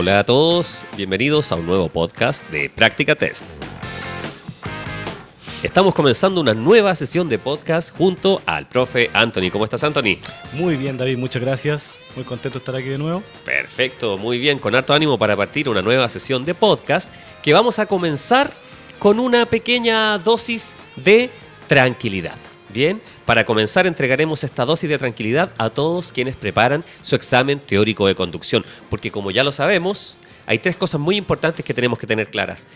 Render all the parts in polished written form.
Hola a todos, bienvenidos a un nuevo podcast de Práctica Test. Estamos comenzando una nueva sesión de podcast junto al profe Anthony. ¿Cómo estás, Anthony? Muy bien, David, muchas gracias. Muy contento de estar aquí de nuevo. Perfecto, muy bien, con harto ánimo para partir una nueva sesión de podcast que vamos a comenzar con una pequeña dosis de tranquilidad. Bien, para comenzar entregaremos esta dosis de tranquilidad a todos quienes preparan su examen teórico de conducción, porque como ya lo sabemos, hay tres cosas muy importantes que tenemos que tener claras.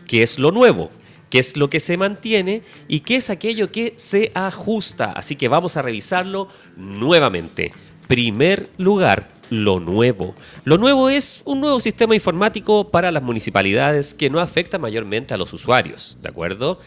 ¿Qué es lo nuevo? ¿Qué es lo que se mantiene? ¿Y qué es aquello que se ajusta? Así que vamos a revisarlo nuevamente. Primer lugar, lo nuevo. Lo nuevo es un nuevo sistema informático para las municipalidades que no afecta mayormente a los usuarios, ¿de acuerdo?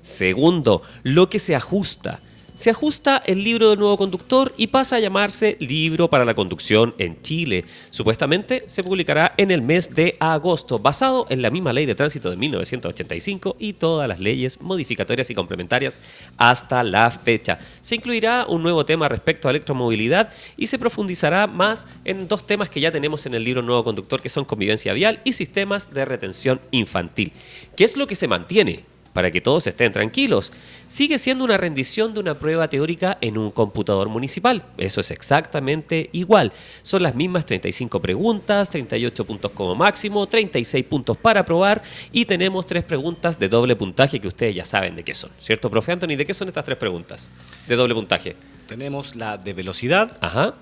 Segundo, lo que se ajusta. Se ajusta el libro del nuevo conductor y pasa a llamarse Libro para la Conducción en Chile. Supuestamente se publicará en el mes de agosto, basado en la misma Ley de Tránsito de 1985 y todas las leyes modificatorias y complementarias hasta la fecha. Se incluirá un nuevo tema respecto a electromovilidad y se profundizará más en dos temas que ya tenemos en el libro Nuevo Conductor, que son convivencia vial y sistemas de retención infantil. ¿Qué es lo que se mantiene? Para que todos estén tranquilos, sigue siendo una rendición de una prueba teórica en un computador municipal. Eso es exactamente igual. Son las mismas 35 preguntas, 38 puntos como máximo, 36 puntos para aprobar y tenemos 3 preguntas de doble puntaje que ustedes ya saben de qué son. ¿Cierto, profe Anthony? ¿De qué son estas 3 preguntas de doble puntaje? Tenemos la de velocidad, Ajá.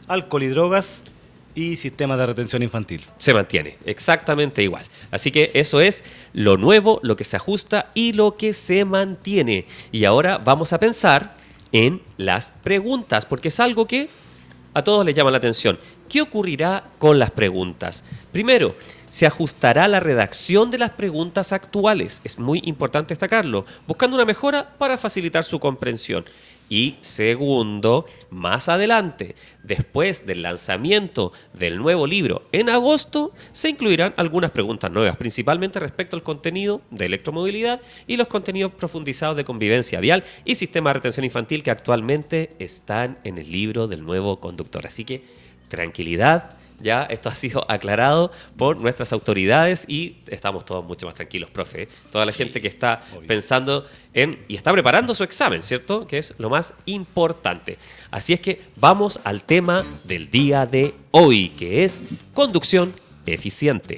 alcohol y drogas y sistema de retención infantil. Se mantiene exactamente igual. Así que eso es lo nuevo, lo que se ajusta y lo que se mantiene. Y ahora vamos a pensar en las preguntas, porque es algo que a todos les llama la atención. ¿Qué ocurrirá con las preguntas? Primero, se ajustará la redacción de las preguntas actuales. Es muy importante destacarlo, buscando una mejora para facilitar su comprensión. Y segundo, más adelante, después del lanzamiento del nuevo libro en agosto, se incluirán algunas preguntas nuevas, principalmente respecto al contenido de electromovilidad y los contenidos profundizados de convivencia vial y sistema de retención infantil que actualmente están en el libro del nuevo conductor. Así que tranquilidad. Ya esto ha sido aclarado por nuestras autoridades y estamos todos mucho más tranquilos, profe. Toda la gente que está pensando en y está preparando su examen, ¿cierto? Que es lo más importante. Así es que vamos al tema del día de hoy, que es conducción eficiente.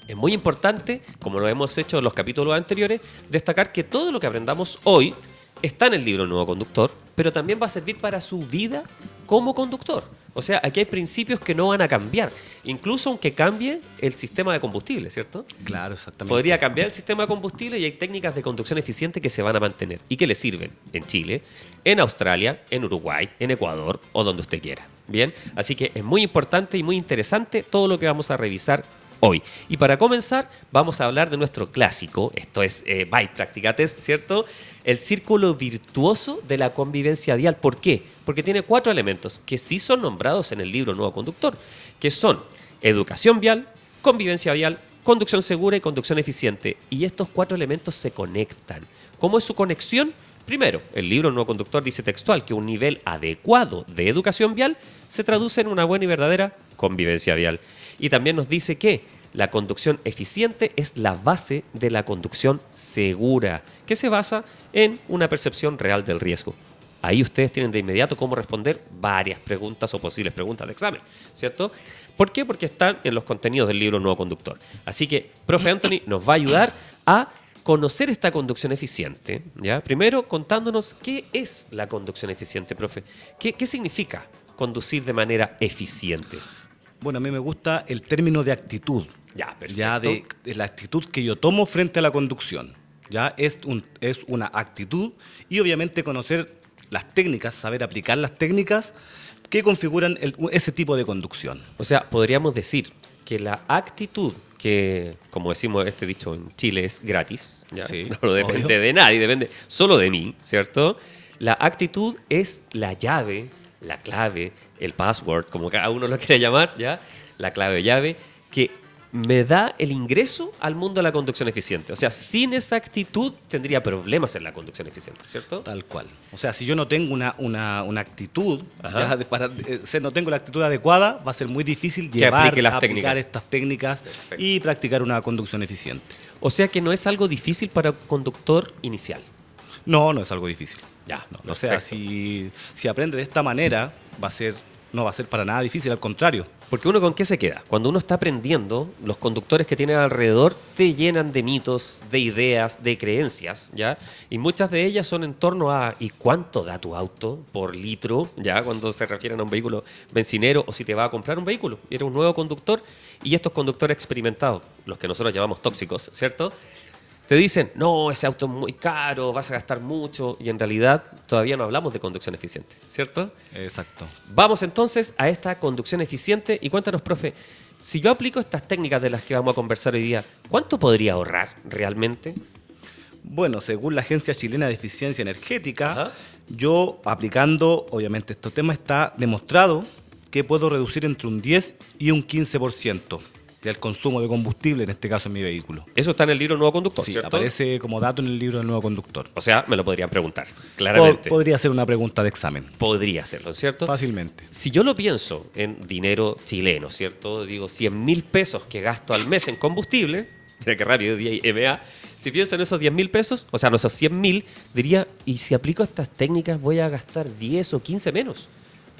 Es muy importante, como lo hemos hecho en los capítulos anteriores, destacar que todo lo que aprendamos hoy está en el libro Nuevo Conductor, pero también va a servir para su vida como conductor. O sea, aquí hay principios que no van a cambiar, incluso aunque cambie el sistema de combustible, ¿cierto? Claro, exactamente. Podría cambiar el sistema de combustible y hay técnicas de conducción eficiente que se van a mantener y que le sirven en Chile, en Australia, en Uruguay, en Ecuador o donde usted quiera. Bien, así que es muy importante y muy interesante todo lo que vamos a revisar hoy. Y para comenzar, vamos a hablar de nuestro clásico, esto es by Práctica Test, ¿cierto? El círculo virtuoso de la convivencia vial. ¿Por qué? Porque tiene 4 elementos que sí son nombrados en el libro Nuevo Conductor, que son educación vial, convivencia vial, conducción segura y conducción eficiente. Y estos 4 elementos se conectan. ¿Cómo es su conexión? Primero, el libro Nuevo Conductor dice textual que un nivel adecuado de educación vial se traduce en una buena y verdadera convivencia vial. Y también nos dice que la conducción eficiente es la base de la conducción segura, que se basa en una percepción real del riesgo. Ahí ustedes tienen de inmediato cómo responder varias preguntas o posibles preguntas de examen, ¿cierto? ¿Por qué? Porque están en los contenidos del libro Nuevo Conductor. Así que, profe Anthony nos va a ayudar a conocer esta conducción eficiente, ¿ya? Primero, contándonos qué es la conducción eficiente, profe. ¿Qué significa conducir de manera eficiente? Bueno, a mí me gusta el término de actitud. Ya, perfecto. Ya de la actitud que yo tomo frente a la conducción. Ya es una actitud y obviamente conocer las técnicas, saber aplicar las técnicas que configuran ese tipo de conducción. O sea, podríamos decir que la actitud, que como decimos este dicho en Chile, es gratis, ¿ya? Sí, No depende obvio. de nadie, depende solo de mí, ¿cierto? La actitud es la llave, la clave, el password, como cada uno lo quiera llamar, ¿ya? La clave llave que me da el ingreso al mundo de la conducción eficiente. O sea, sin esa actitud tendría problemas en la conducción eficiente, ¿cierto? Tal cual. O sea, si yo no tengo una actitud, Ajá. no tengo la actitud adecuada, va a ser muy difícil Que llevar aplique las a aplicar técnicas. estas técnicas Perfecto. y practicar una conducción eficiente. O sea que no es algo difícil para un conductor inicial. No, no es algo difícil. Ya, O sea, perfecto. si aprende de esta manera, no va a ser para nada difícil, al contrario. Porque uno con qué se queda. Cuando uno está aprendiendo, los conductores que tienes alrededor te llenan de mitos, de ideas, de creencias, ¿ya? Y muchas de ellas son en torno a ¿y cuánto da tu auto por litro? ¿Ya? Cuando se refieren a un vehículo bencinero o si te va a comprar un vehículo. Eres un nuevo conductor y estos conductores experimentados, los que nosotros llamamos tóxicos, ¿cierto? Te dicen, no, ese auto es muy caro, vas a gastar mucho, y en realidad todavía no hablamos de conducción eficiente, ¿cierto? Exacto. Vamos entonces a esta conducción eficiente y cuéntanos, profe, si yo aplico estas técnicas de las que vamos a conversar hoy día, ¿cuánto podría ahorrar realmente? Bueno, según la Agencia Chilena de Eficiencia Energética, Ajá. yo aplicando, obviamente, estos temas está demostrado que puedo reducir entre un 10 y un 15% del consumo de combustible, en este caso en mi vehículo. Eso está en el libro Nuevo Conductor, Sí, ¿cierto? aparece como dato en el libro del nuevo conductor. O sea, me lo podrían preguntar, claramente. Podría ser una pregunta de examen, Podría hacerlo, ¿cierto? fácilmente. Si yo lo pienso en dinero chileno, ¿cierto? Digo, 100.000 pesos que gasto al mes en combustible, mira qué rápido, día MA. Si pienso en esos 10.000 pesos, o sea, no esos 100.000, diría, ¿y si aplico estas técnicas voy a gastar 10 o 15 menos?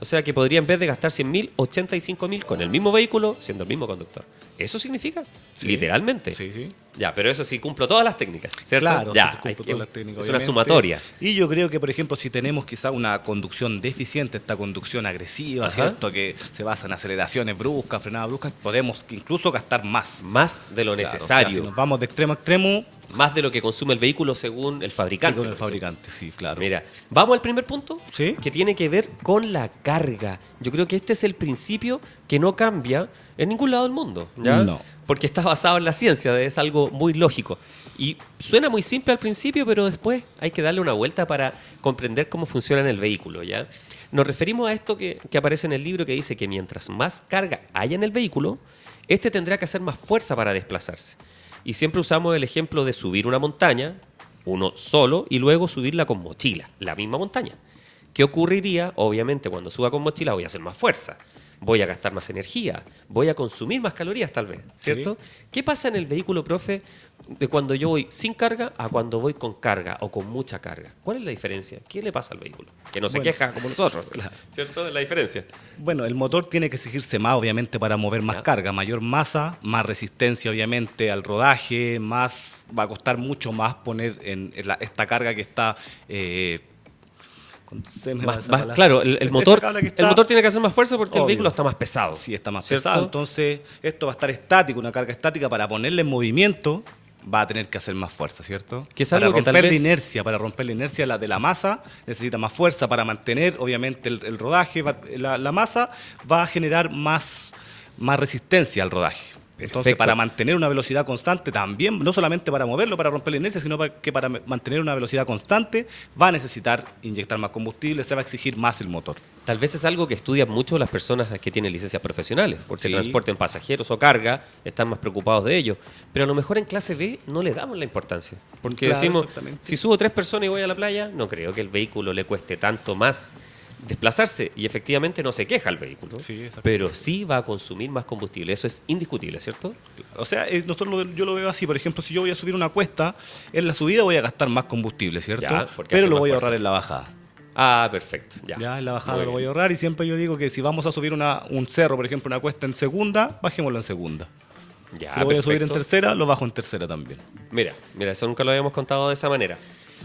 O sea que podría en vez de gastar 100.000, 85.000 con el mismo vehículo, siendo el mismo conductor. ¿Eso significa? Sí. Literalmente. Sí, sí. Ya, pero eso sí cumplo todas las técnicas, ¿cierto? Claro, ya, sí, cumplo hay que- todas las técnicas, es una obviamente. sumatoria. Y yo creo que, por ejemplo, si tenemos quizá una conducción deficiente, esta conducción agresiva, Ajá. ¿cierto? Que se basa en aceleraciones bruscas, frenadas bruscas, podemos incluso gastar más. Más de lo Claro, o sea, necesario. si nos vamos de extremo a extremo, Más de lo que consume el vehículo según el fabricante. sí, con el por ejemplo. fabricante, sí, claro. Mira, vamos al primer punto, Sí. que tiene que ver con la carga. Yo creo que este es el principio que no cambia en ningún lado del mundo, ¿ya? No. Porque está basado en la ciencia, es algo muy lógico. Y suena muy simple al principio, pero después hay que darle una vuelta para comprender cómo funciona en el vehículo, ¿ya? Nos referimos a esto que aparece en el libro que dice que mientras más carga haya en el vehículo, este tendrá que hacer más fuerza para desplazarse. Y siempre usamos el ejemplo de subir una montaña, uno solo, y luego subirla con mochila, la misma montaña. ¿Qué ocurriría? Obviamente, cuando suba con mochila voy a hacer más fuerza, voy a gastar más energía, voy a consumir más calorías tal vez, ¿cierto? ¿Qué pasa en el vehículo, profe, de cuando yo voy sin carga a cuando voy con carga o con mucha carga? ¿Cuál es la diferencia? ¿Qué le pasa al vehículo? Que no se Bueno, queja como nosotros, claro. ¿cierto? Es la diferencia. Bueno, el motor tiene que exigirse más, obviamente, para mover más Ya. carga, mayor masa, más resistencia, obviamente, al rodaje, más va a costar mucho más poner esta carga que está... se me va esa palabra. Claro, el Esta motor, carga que el está- motor tiene que hacer más fuerza porque el Obvio. vehículo está más pesado. Sí, está más ¿cierto? pesado. Entonces, esto va a estar estático, una carga estática. Para ponerle en movimiento, va a tener que hacer más fuerza, ¿cierto? Que es para algo que tal romper la vez- inercia, para romper la inercia de la masa, necesita más fuerza. Para mantener, obviamente, el rodaje, la masa va a generar más resistencia al rodaje. Entonces, Perfecto. para mantener una velocidad constante también, no solamente para moverlo, para romper la inercia, sino que para mantener una velocidad constante, va a necesitar inyectar más combustible, se va a exigir más el motor. Tal vez es algo que estudian mucho las personas que tienen licencias profesionales, porque Sí. transporten pasajeros o carga, están más preocupados de ello. Pero a lo mejor en clase B no le damos la importancia. Porque Claro, decimos, exactamente. si subo 3 personas y voy a la playa, no creo que el vehículo le cueste tanto más desplazarse. Y efectivamente no se queja el vehículo, Sí, exacto. pero sí va a consumir más combustible. Eso es indiscutible, ¿cierto? O sea, yo lo veo así. Por ejemplo, si yo voy a subir una cuesta, en la subida voy a gastar más combustible, ¿cierto? Ya, porque Pero hace lo más voy a fuerza. ahorrar en la bajada. Ah, perfecto. Ya, Ya en la bajada Muy lo voy a bien. ahorrar y siempre yo digo que si vamos a subir un cerro, por ejemplo, una cuesta en segunda, bajémoslo en segunda. Ya, Si lo voy a subir en perfecto. tercera, lo bajo en tercera también. Mira, eso nunca lo habíamos contado de esa manera.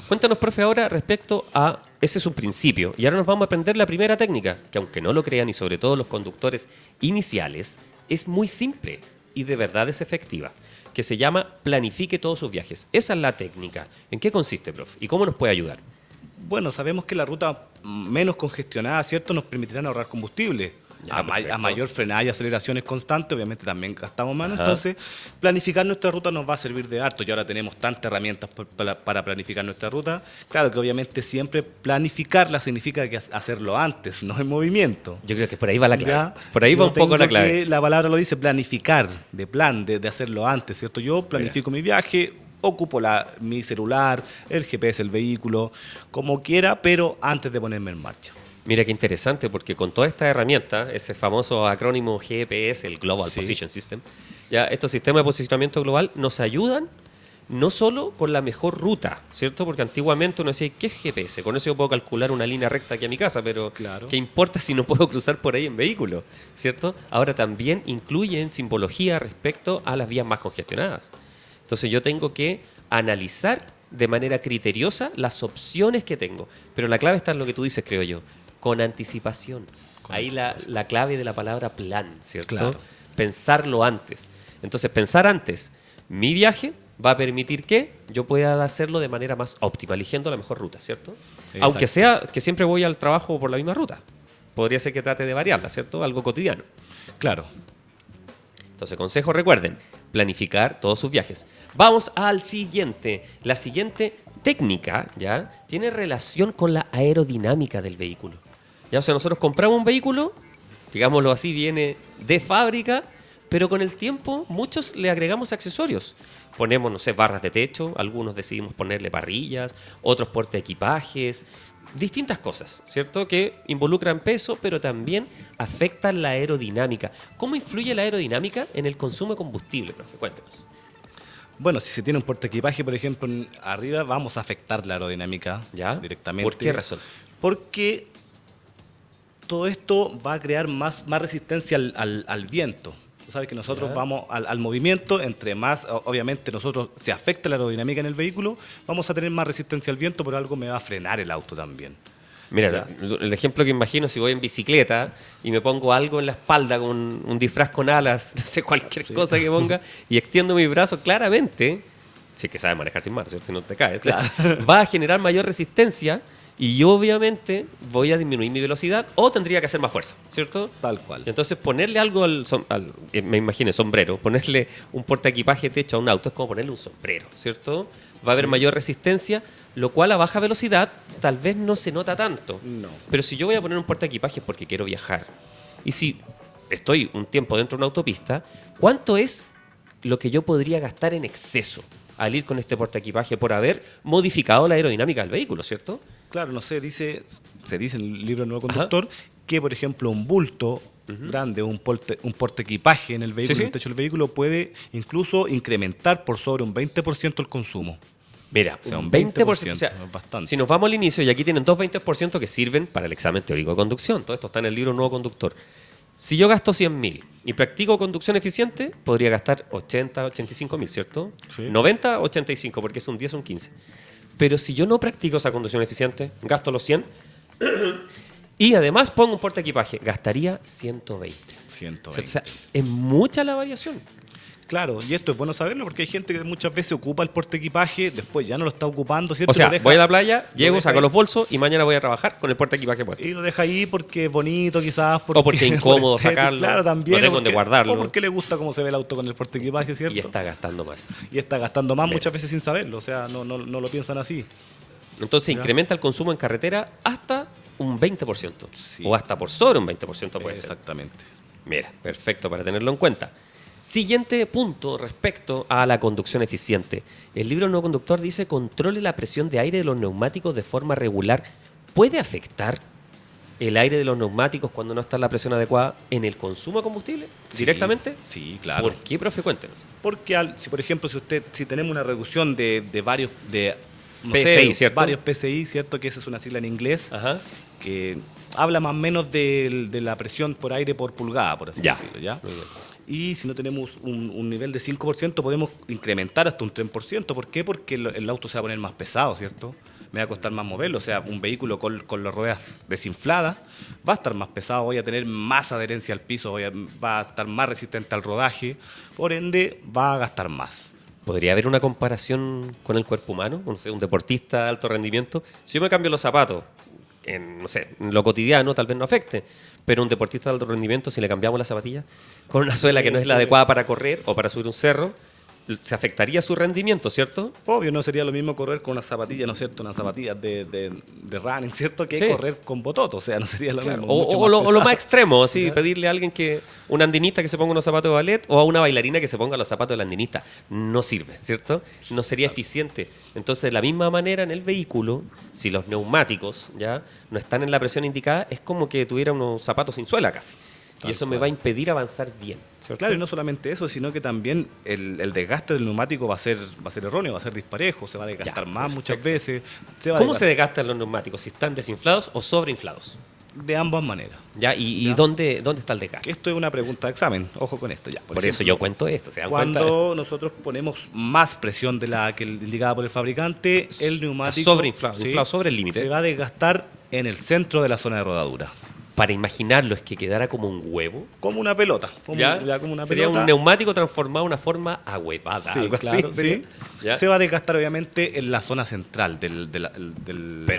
Cuéntanos, profe, ahora respecto a ese es un principio. Y ahora nos vamos a aprender la primera técnica, que aunque no lo crean, y sobre todo los conductores iniciales, es muy simple y de verdad es efectiva, que se llama planifique todos sus viajes. Esa es la técnica. ¿En qué consiste, profe? ¿Y cómo nos puede ayudar? Bueno, sabemos que la ruta menos congestionada, ¿cierto?, nos permitirán ahorrar combustible. Ya, A perfecto. mayor frenada y aceleraciones constantes, obviamente también gastamos menos. Ajá. Entonces, planificar nuestra ruta nos va a servir de harto. Y ahora tenemos tantas herramientas para planificar nuestra ruta. Claro que obviamente siempre planificarla significa que hacerlo antes, no en movimiento. Yo creo que por ahí va la clave. Ya, Por ahí va yo un poco la tengo clave. que- la palabra lo dice, planificar, de plan, de hacerlo antes, ¿cierto? Yo planifico mi viaje, ocupo mi celular, el GPS, el vehículo, como quiera, pero antes de ponerme en marcha. Mira qué interesante, porque con toda esta herramienta, ese famoso acrónimo GPS, el Global Sí. Position System, ya estos sistemas de posicionamiento global nos ayudan no solo con la mejor ruta, ¿cierto? Porque antiguamente uno decía, ¿qué es GPS? Con eso yo puedo calcular una línea recta aquí a mi casa, pero Claro. ¿qué importa si no puedo cruzar por ahí en vehículo? ¿Cierto? Ahora también incluyen simbología respecto a las vías más congestionadas. Entonces yo tengo que analizar de manera criteriosa las opciones que tengo. Pero la clave está en lo que tú dices, creo yo, con anticipación. Con Ahí anticipación. la clave de la palabra plan, ¿cierto? Claro. Pensarlo antes. Entonces, pensar antes mi viaje va a permitir que yo pueda hacerlo de manera más óptima, eligiendo la mejor ruta, ¿cierto? Exacto. Aunque sea que siempre voy al trabajo por la misma ruta. Podría ser que trate de variarla, ¿cierto? Algo cotidiano. Claro. Entonces, consejo, recuerden, planificar todos sus viajes. Vamos al siguiente. La siguiente técnica, ¿ya? Tiene relación con la aerodinámica del vehículo. Ya, o sea, nosotros compramos un vehículo, digámoslo así, viene de fábrica, pero con el tiempo muchos le agregamos accesorios. Ponemos, no sé, barras de techo, algunos decidimos ponerle parrillas, otros porta equipajes, distintas cosas, ¿cierto? Que involucran peso, pero también afectan la aerodinámica. ¿Cómo influye la aerodinámica en el consumo de combustible, profe? Cuéntenos. Bueno, si se tiene un portaequipaje, por ejemplo, arriba, vamos a afectar la aerodinámica ¿Ya? directamente. ¿Por qué razón? Porque todo esto va a crear más resistencia al viento. Tú sabes que nosotros Ya. vamos al movimiento, entre más, obviamente nosotros, se afecta la aerodinámica en el vehículo, vamos a tener más resistencia al viento, por algo me va a frenar el auto también. Mira, el ejemplo que imagino, si voy en bicicleta y me pongo algo en la espalda con un disfraz con alas, no sé, cualquier cosa que ponga, y extiendo mi brazo, claramente, si es que sabes manejar sin mano, ¿cierto? Si no te caes, va a generar mayor resistencia y yo obviamente voy a disminuir mi velocidad o tendría que hacer más fuerza, ¿cierto? Tal cual. Entonces ponerle algo me imagino, sombrero, ponerle un portaequipaje techo a un auto es como ponerle un sombrero, ¿cierto? Va a haber Sí. mayor resistencia, lo cual a baja velocidad tal vez no se nota tanto. No. Pero si yo voy a poner un portaequipaje es porque quiero viajar. Y si estoy un tiempo dentro de una autopista, ¿cuánto es lo que yo podría gastar en exceso al ir con este portaequipaje por haber modificado la aerodinámica del vehículo, ¿cierto? Claro, no sé, se dice en el libro del nuevo conductor que, por ejemplo, un bulto grande, un portaequipaje en el vehículo, Sí, sí. en el techo del vehículo, puede incluso incrementar por sobre un 20% el consumo. Mira, O sea, un un 20%. O sea, 20%, es bastante. si nos vamos al inicio, y aquí tienen dos 20% que sirven para el examen teórico de conducción. Todo esto está en el libro Nuevo Conductor. Si yo gasto 100.000 y practico conducción eficiente, podría gastar 80, 85.000, ¿cierto? Sí. 90, 85, porque es un 10 o un 15. Pero si yo no practico esa conducción eficiente, gasto los 100 y además pongo un portaequipaje, gastaría 120. 120. O sea, es mucha la variación. Claro, y esto es bueno saberlo porque hay gente que muchas veces ocupa el portaequipaje, después ya no lo está ocupando, ¿cierto? O sea, Lo deja- voy a la playa, llego, deja saco ahí. los bolsos y mañana voy a trabajar con el portaequipaje puesto. Y lo deja ahí porque es bonito quizás. O porque es incómodo por estética, sacarlo, Claro, también. no tengo o dónde porque- guardarlo. O porque le gusta cómo se ve el auto con el portaequipaje, ¿cierto? Y está gastando más. Y está gastando más Mira. muchas veces sin saberlo, o sea, no lo piensan así. Entonces Ya. incrementa el consumo en carretera hasta un 20%. Sí. O hasta por sobre un 20% puede ser. Exactamente. Mira, perfecto para tenerlo en cuenta. Siguiente punto respecto a la conducción eficiente. El libro Nuevo Conductor dice: controle la presión de aire de los neumáticos de forma regular. ¿Puede afectar el aire de los neumáticos cuando no está en la presión adecuada en el consumo de combustible Sí, directamente? Sí, claro. ¿Por qué, profe? Cuéntenos. Porque si por ejemplo si tenemos una reducción de varios no PSI, sé, ¿cierto? varios PSI, ¿cierto? Que esa es una sigla en inglés, Ajá. que habla más o menos de la presión por aire por pulgada, por así Ya. decirlo, ¿ya? Muy bien. Y si no tenemos un nivel de 5%, podemos incrementar hasta un 3%. ¿Por qué? Porque el auto se va a poner más pesado, ¿cierto? Me va a costar más moverlo. O sea, un vehículo con las ruedas desinfladas va a estar más pesado, voy a tener más adherencia al piso, va a estar más resistente al rodaje, por ende va a gastar más. ¿Podría haber una comparación con el cuerpo humano? No sé, un deportista de alto rendimiento. Si yo me cambio los zapatos, no sé, en lo cotidiano tal vez no afecte, pero un deportista de alto rendimiento, si le cambiamos la zapatilla con una suela que no es la adecuada para correr o para subir un cerro, se afectaría su rendimiento, ¿cierto? Obvio, no sería lo mismo correr con una zapatilla, ¿no es cierto? Unas zapatillas de running, ¿cierto? Que correr con bototo, o sea, no sería lo mismo. O lo más extremo, así, pedirle a alguien que, una andinista que se ponga unos zapatos de ballet o a una bailarina que se ponga los zapatos de la andinista. No sirve, ¿cierto? No sería eficiente. Entonces, de la misma manera en el vehículo, si los neumáticos ya no están en la presión indicada, es como que tuviera unos zapatos sin suela casi. Y eso me va a impedir avanzar bien, ¿cierto? Claro, y no solamente eso, sino que también el desgaste del neumático va a ser erróneo, va a ser disparejo, se va a desgastar más muchas veces. ¿Cómo se desgastan los neumáticos? ¿Si están desinflados o sobreinflados? De ambas maneras. ¿Ya? ¿Y ¿dónde está el desgaste? Esto es una pregunta de examen, ojo con esto. Ya. Por ejemplo, eso yo cuento esto. ¿Se dan cuando cuenta? Nosotros ponemos más presión de la que indicada por el fabricante, el neumático está sobreinflado, inflado sobre el límite. Se va a desgastar en el centro de la zona de rodadura. Para imaginarlo, es que quedara como un huevo. Como una pelota. Como una sería pelota. Un neumático transformado en una forma ahuevada. Sí, algo claro, así, sí. Se va a desgastar obviamente en la zona central de la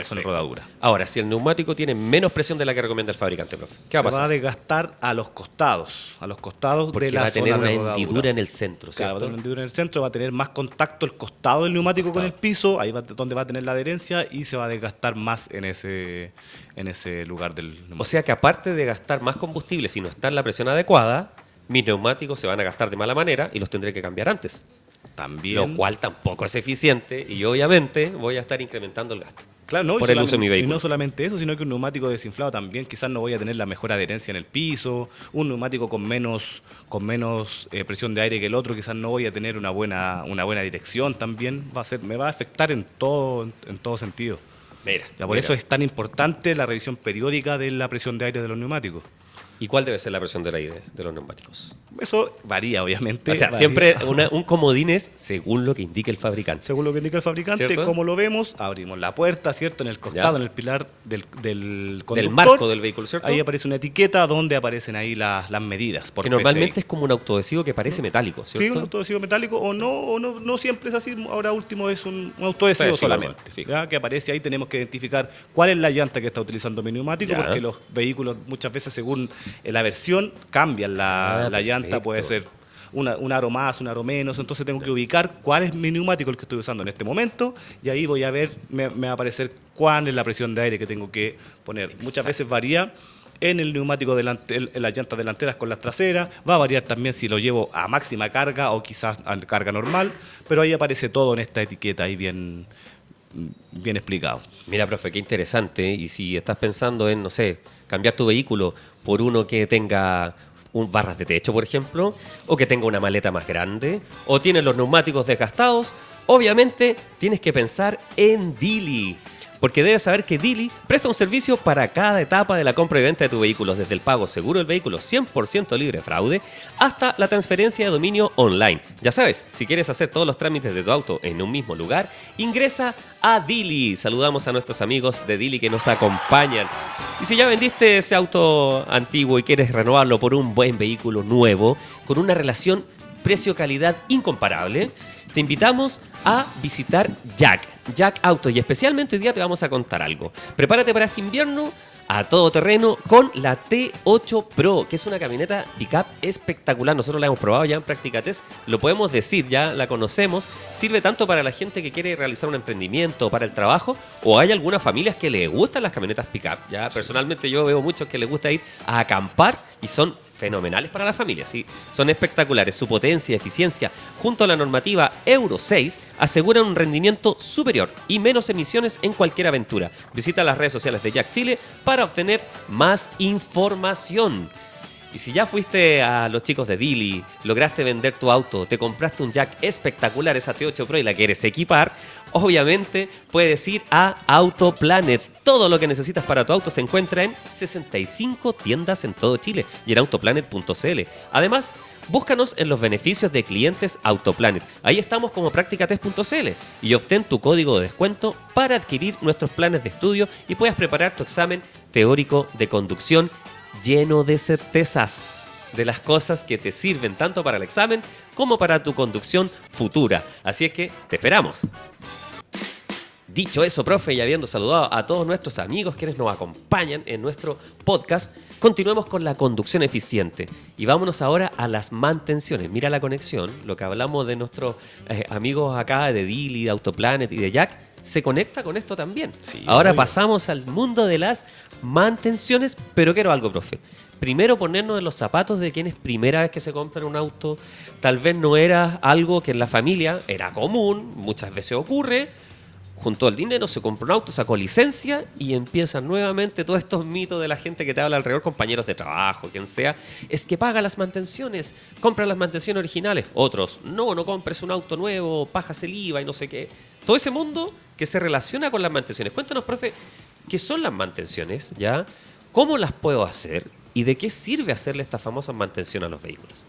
zona de rodadura. Ahora, si el neumático tiene menos presión de la que recomienda el fabricante, profe, ¿qué va a pasar? Se va a desgastar a los costados porque de la zona de rodadura. va a tener una hendidura en el centro, ¿cierto? Claro, va a tener una hendidura en el centro, va a tener más contacto el costado del neumático con el piso, ahí donde va a tener la adherencia y se va a desgastar más en ese lugar del neumático. O sea que aparte de gastar más combustible si no está en la presión adecuada, mis neumáticos se van a gastar de mala manera y los tendré que cambiar antes. También. Lo cual tampoco es eficiente y obviamente voy a estar incrementando el gasto. Claro, no, por el uso de mi vehículo. Y no solamente eso, sino que un neumático desinflado también quizás no voy a tener la mejor adherencia en el piso, un neumático con menos presión de aire que el otro, quizás no voy a tener una buena dirección también, me va a afectar en todo sentido. Por eso es tan importante la revisión periódica de la presión de aire de los neumáticos. ¿Y cuál debe ser la presión del aire de los neumáticos? Eso varía, obviamente. O sea, siempre un comodín es según lo que indique el fabricante. Según lo que indica el fabricante, ¿cierto? Como lo vemos, abrimos la puerta, ¿cierto? En el costado, en el pilar del conductor. Del marco del vehículo, ¿cierto? Ahí aparece una etiqueta donde aparecen ahí las medidas. Que normalmente es como un autoadhesivo que parece metálico, ¿cierto? Sí, un autoadhesivo metálico o no siempre es así. Ahora último es un autoadhesivo solamente. Que aparece ahí, tenemos que identificar cuál es la llanta que está utilizando mi neumático, porque los vehículos muchas veces según la versión cambian la llanta, puede ser un aro más, un aro menos, entonces tengo que ubicar cuál es mi neumático el que estoy usando en este momento y ahí voy a ver, me va a aparecer cuál es la presión de aire que tengo que poner. Exacto. Muchas veces varía en el neumático en las llantas delanteras con las traseras, va a variar también si lo llevo a máxima carga o quizás a carga normal, pero ahí aparece todo en esta etiqueta ahí bien explicado. Mira, profe, qué interesante. Y si estás pensando en, no sé, cambiar tu vehículo por uno que tenga barras de techo, por ejemplo, o que tenga una maleta más grande, o tienes los neumáticos desgastados, obviamente tienes que pensar en Dili. Porque debes saber que Dili presta un servicio para cada etapa de la compra y venta de tu vehículo, desde el pago seguro del vehículo 100% libre de fraude hasta la transferencia de dominio online. Ya sabes, si quieres hacer todos los trámites de tu auto en un mismo lugar, ingresa a Dili. Saludamos a nuestros amigos de Dili que nos acompañan. Y si ya vendiste ese auto antiguo y quieres renovarlo por un buen vehículo nuevo, con una relación precio-calidad incomparable, te invitamos a visitar Jack Auto, y especialmente hoy día te vamos a contar algo. Prepárate para este invierno a todo terreno con la T8 Pro, que es una camioneta pickup espectacular. Nosotros la hemos probado ya en práctica test, lo podemos decir, ya la conocemos. Sirve tanto para la gente que quiere realizar un emprendimiento, para el trabajo, o hay algunas familias que les gustan las camionetas pickup. Ya personalmente yo veo muchos que les gusta ir a acampar y son fenomenales para la familia, sí, son espectaculares. Su potencia y eficiencia, junto a la normativa Euro 6, aseguran un rendimiento superior y menos emisiones en cualquier aventura. Visita las redes sociales de Jack Chile para obtener más información. Y si ya fuiste a los chicos de Dili, lograste vender tu auto, te compraste un Jack espectacular, esa T8 Pro, y la quieres equipar, obviamente puedes ir a Autoplanet. Todo lo que necesitas para tu auto se encuentra en 65 tiendas en todo Chile y en autoplanet.cl. Además, búscanos en los beneficios de clientes Autoplanet. Ahí estamos como practicatest.cl y obtén tu código de descuento para adquirir nuestros planes de estudio y puedas preparar tu examen teórico de conducción lleno de certezas de las cosas que te sirven tanto para el examen como para tu conducción futura. Así es que te esperamos. Dicho eso, profe, y habiendo saludado a todos nuestros amigos quienes nos acompañan en nuestro podcast, continuemos con la conducción eficiente y vámonos ahora a las mantenciones. Mira la conexión, lo que hablamos de nuestros amigos acá de Dili, de Autoplanet y de Jack, se conecta con esto también. Sí, ahora obvio. pasamos al mundo de las mantenciones, pero quiero algo, profe. Primero ponernos en los zapatos de quienes primera vez que se compran un auto, tal vez no era algo que en la familia era común, muchas veces ocurre. Juntó el dinero, se compró un auto, sacó licencia y empiezan nuevamente todos estos mitos de la gente que te habla alrededor, compañeros de trabajo, quien sea, es que paga las mantenciones, compra las mantenciones originales. Otros, no compres un auto nuevo, pagas el IVA y no sé qué. Todo ese mundo que se relaciona con las mantenciones. Cuéntanos, profe, ¿qué son las mantenciones? ¿Ya? ¿Cómo las puedo hacer? ¿Y de qué sirve hacerle esta famosa mantención a los vehículos?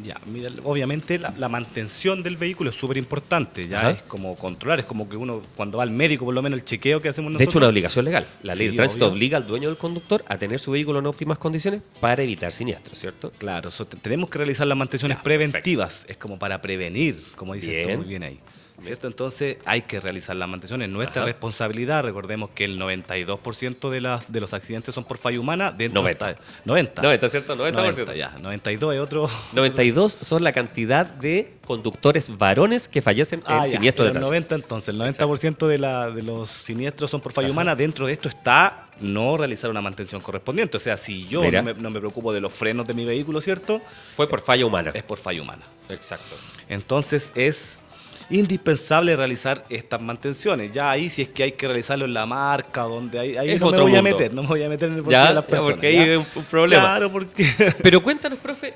Ya, mira, obviamente la mantención del vehículo es súper importante, ya Ajá. es como controlar, es como que uno cuando va al médico, por lo menos el chequeo que hacemos De nosotros. hecho, una obligación legal. La ley Sí, de tránsito obvio. obliga al dueño del conductor a tener su vehículo en óptimas condiciones para evitar siniestros, ¿cierto? Claro, tenemos que realizar las mantenciones Ya, preventivas, es como para prevenir, como dices Bien. tú muy bien ahí. ¿Cierto? Entonces hay que realizar las mantenciones, nuestra Ajá. responsabilidad. Recordemos que el 92% de los accidentes son por falla humana. Dentro 90. está- 90. 90, ¿cierto? 90%. 90, ya. 92 es otro. 92 son la cantidad de conductores varones que fallecen en Ya, siniestros de el tránsito. 90 entonces, el 90% de los siniestros son por falla humana. Dentro de esto está no realizar una mantención correspondiente. O sea, si yo Mira. no me preocupo de los frenos de mi vehículo, ¿cierto? Fue por falla humana. Es por falla humana. Exacto. Entonces es indispensable realizar estas mantenciones. Ya ahí si es que hay que realizarlo en la marca, donde ahí Es no me otro voy a mundo. meter, no me voy a meter en el bolsillo Ya, de las personas. porque ahí ¿ya? hay un problema. Claro, porque Pero cuéntanos, profe,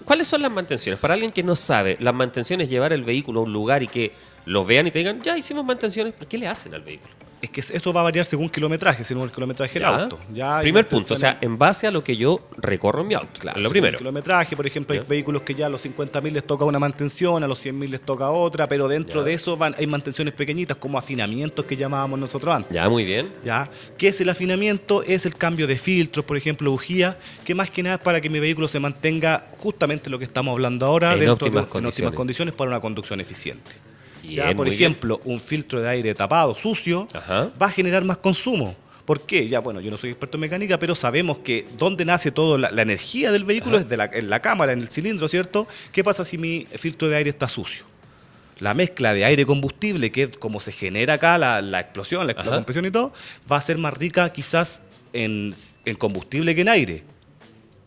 ¿cuáles son las mantenciones? Para alguien que no sabe, las mantenciones es llevar el vehículo a un lugar y que lo vean y te digan, ya hicimos mantenciones, ¿pero qué le hacen al vehículo? es que eso va a variar según kilometraje, según el kilometraje del Ya. auto. Ya hay Primer punto, o mantenciones- sea, en base a lo que yo recorro en mi auto. Claro, es lo según primero. el kilometraje, por ejemplo, hay Ya. vehículos que ya a los 50.000 les toca una mantención, a los 100.000 les toca otra, pero dentro Ya. de eso hay mantenciones pequeñitas como afinamientos que llamábamos nosotros antes. Ya, muy bien. ¿Ya? ¿Qué es el afinamiento? Es el cambio de filtros, por ejemplo, bujía, que más que nada es para que mi vehículo se mantenga justamente lo que estamos hablando ahora, En dentro óptimas en óptimas condiciones para una conducción eficiente. Bien, Ya, por muy ejemplo, un filtro de aire tapado, sucio, Ajá. va a generar más consumo. ¿Por qué? Ya, bueno, yo no soy experto en mecánica, pero sabemos que donde nace toda la energía del vehículo es en la cámara, en el cilindro, ¿cierto? ¿Qué pasa si mi filtro de aire está sucio? La mezcla de aire-combustible, que es como se genera acá la explosión, la Ajá. compresión y todo, va a ser más rica quizás en combustible que en aire.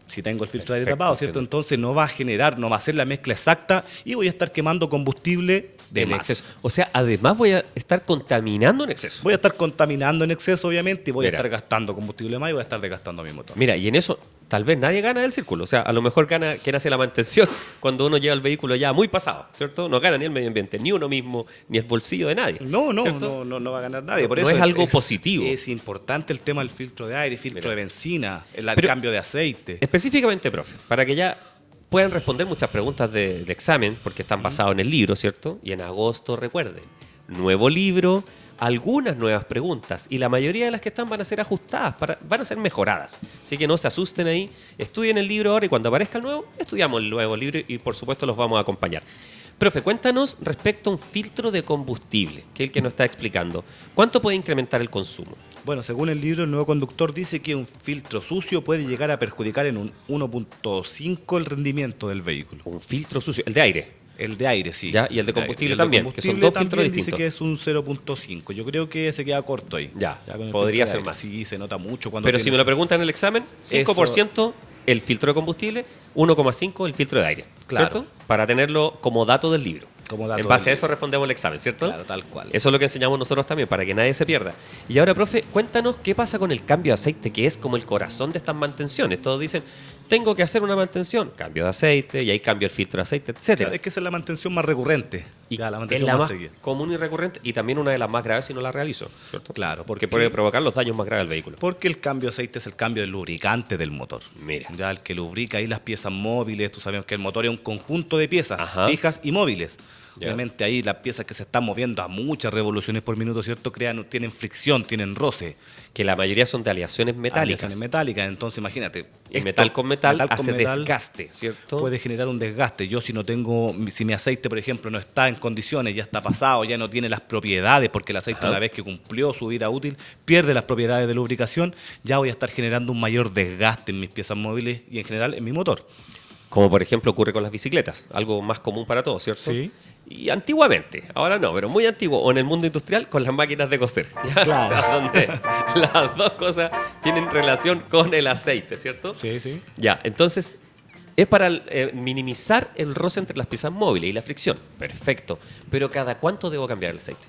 Si tengo el filtro de aire Perfecto, tapado, ¿cierto? entiendo. Entonces no va a generar, no va a ser la mezcla exacta y voy a estar quemando combustible de En más. exceso. O sea, además voy a estar contaminando en exceso. Voy a estar contaminando en exceso, obviamente, y voy Mira. a estar gastando combustible más y voy a estar desgastando mi motor. Mira, y en eso tal vez nadie gana del círculo. O sea, a lo mejor gana quien hace la mantención cuando uno lleva el vehículo ya muy pasado, ¿cierto? No gana ni el medio ambiente, ni uno mismo, ni el bolsillo de nadie. ¿cierto? No va a ganar nadie. Por No eso es algo positivo. Es importante el tema del filtro de aire, filtro Mira. de benzina, el Pero- cambio de aceite. Específicamente, profe, para que ya puedan responder muchas preguntas del examen, porque están basados en el libro, ¿cierto? Y en agosto, recuerden, nuevo libro, algunas nuevas preguntas, y la mayoría de las que están van a ser ajustadas, van a ser mejoradas. Así que no se asusten ahí, estudien el libro ahora y cuando aparezca el nuevo, estudiamos el nuevo libro y por supuesto los vamos a acompañar. Profe, cuéntanos respecto a un filtro de combustible, que es el que nos está explicando. ¿Cuánto puede incrementar el consumo? Bueno, según el libro, el nuevo conductor dice que un filtro sucio puede llegar a perjudicar en un 1.5 el rendimiento del vehículo. Un filtro sucio, el de aire. El de aire, sí. Ya, y el de combustible Y también, que son dos filtros también distintos. dice que es un 0.5. Yo creo que se queda corto ahí. Ya, con el podría filtro de ser aire. más. Sí, se nota mucho cuando Pero si tiene me lo ese- preguntan en el examen, 5% el filtro de combustible, 1,5 el filtro de aire. Claro. ¿Cierto? Para tenerlo como dato del libro. Como dato en base del a eso libro. respondemos el examen, ¿cierto? Claro, tal cual. Eso es lo que enseñamos nosotros también, para que nadie se pierda. Y ahora, profe, cuéntanos qué pasa con el cambio de aceite, que es como el corazón de estas mantenciones. Todos dicen, tengo que hacer una mantención, cambio de aceite, y ahí cambio el filtro de aceite, etcétera. Claro, es que esa es la mantención más recurrente. Y Ya, la es mantención la más seguida. común y recurrente, y también una de las más graves si no la realizo, ¿cierto? Claro, Porque puede provocar los daños más graves al vehículo. Porque el cambio de aceite es el cambio del lubricante del motor. Mira. Ya el que lubrica ahí las piezas móviles, tú sabes que el motor es un conjunto de piezas Ajá. fijas y móviles. Ya. Obviamente ahí las piezas que se están moviendo a muchas revoluciones por minuto, ¿cierto? Tienen fricción, tienen roce. Que la mayoría son de aleaciones metálicas. Aleaciones metálicas, entonces imagínate. Y metal con metal hace metal desgaste, ¿cierto? puede generar un desgaste. Yo si mi aceite, por ejemplo, no está en condiciones, ya está pasado, ya no tiene las propiedades, porque el aceite una vez que cumplió su vida útil, pierde las propiedades de lubricación, ya voy a estar generando un mayor desgaste en mis piezas móviles y en general en mi motor. Como por ejemplo ocurre con las bicicletas, algo más común para todos, ¿cierto? Sí. Y antiguamente, ahora no, pero muy antiguo, o en el mundo industrial, con las máquinas de coser. ¿Ya? Claro. O sea, donde las dos cosas tienen relación con el aceite, ¿cierto? Sí, sí. Ya, entonces, es para minimizar el roce entre las piezas móviles y la fricción. Perfecto. Pero ¿cada cuánto debo cambiar el aceite?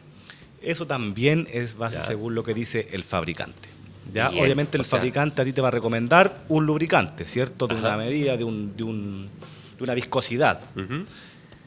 Eso también es base Ya. según lo que dice el fabricante. ¿Ya? Bien, Obviamente el o sea- fabricante a ti te va a recomendar un lubricante, ¿cierto? De Ajá. una medida, de una viscosidad. Ujú.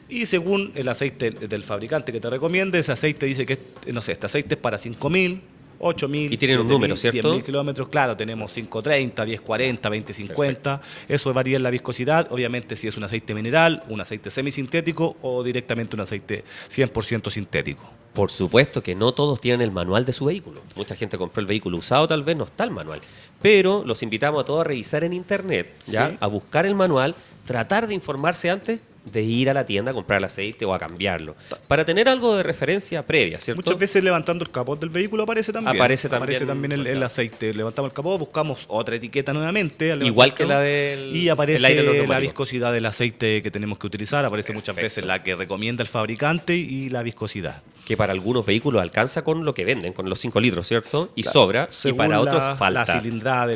Y según el aceite del fabricante que te recomiende, ese aceite dice que, no sé, este aceite es para 5.000, 8.000, Y tienen un número, ¿cierto? 10.000 kilómetros. Claro, tenemos 530, 1040, 2050. Eso varía en la viscosidad. Obviamente si es un aceite mineral, un aceite semisintético o directamente un aceite 100% sintético. Por supuesto que no todos tienen el manual de su vehículo. Mucha gente compró el vehículo usado, tal vez no está el manual. Pero los invitamos a todos a revisar en internet, ¿ya? Sí. A buscar el manual, tratar de informarse antes de ir a la tienda a comprar el aceite o a cambiarlo. Para tener algo de referencia previa, ¿cierto? Muchas veces levantando el capot del vehículo aparece también. Aparece también, el aceite. Levantamos el capot, buscamos otra etiqueta nuevamente. al levantar Igual el que capot, la del y aparece el aire la neumático. viscosidad del aceite que tenemos que utilizar. Aparece muchas Perfecto. veces la que recomienda el fabricante y la viscosidad. Que para algunos vehículos alcanza con lo que venden, con los 5 litros, ¿cierto? Y Claro. sobra, y Según para otros la falta. cilindrada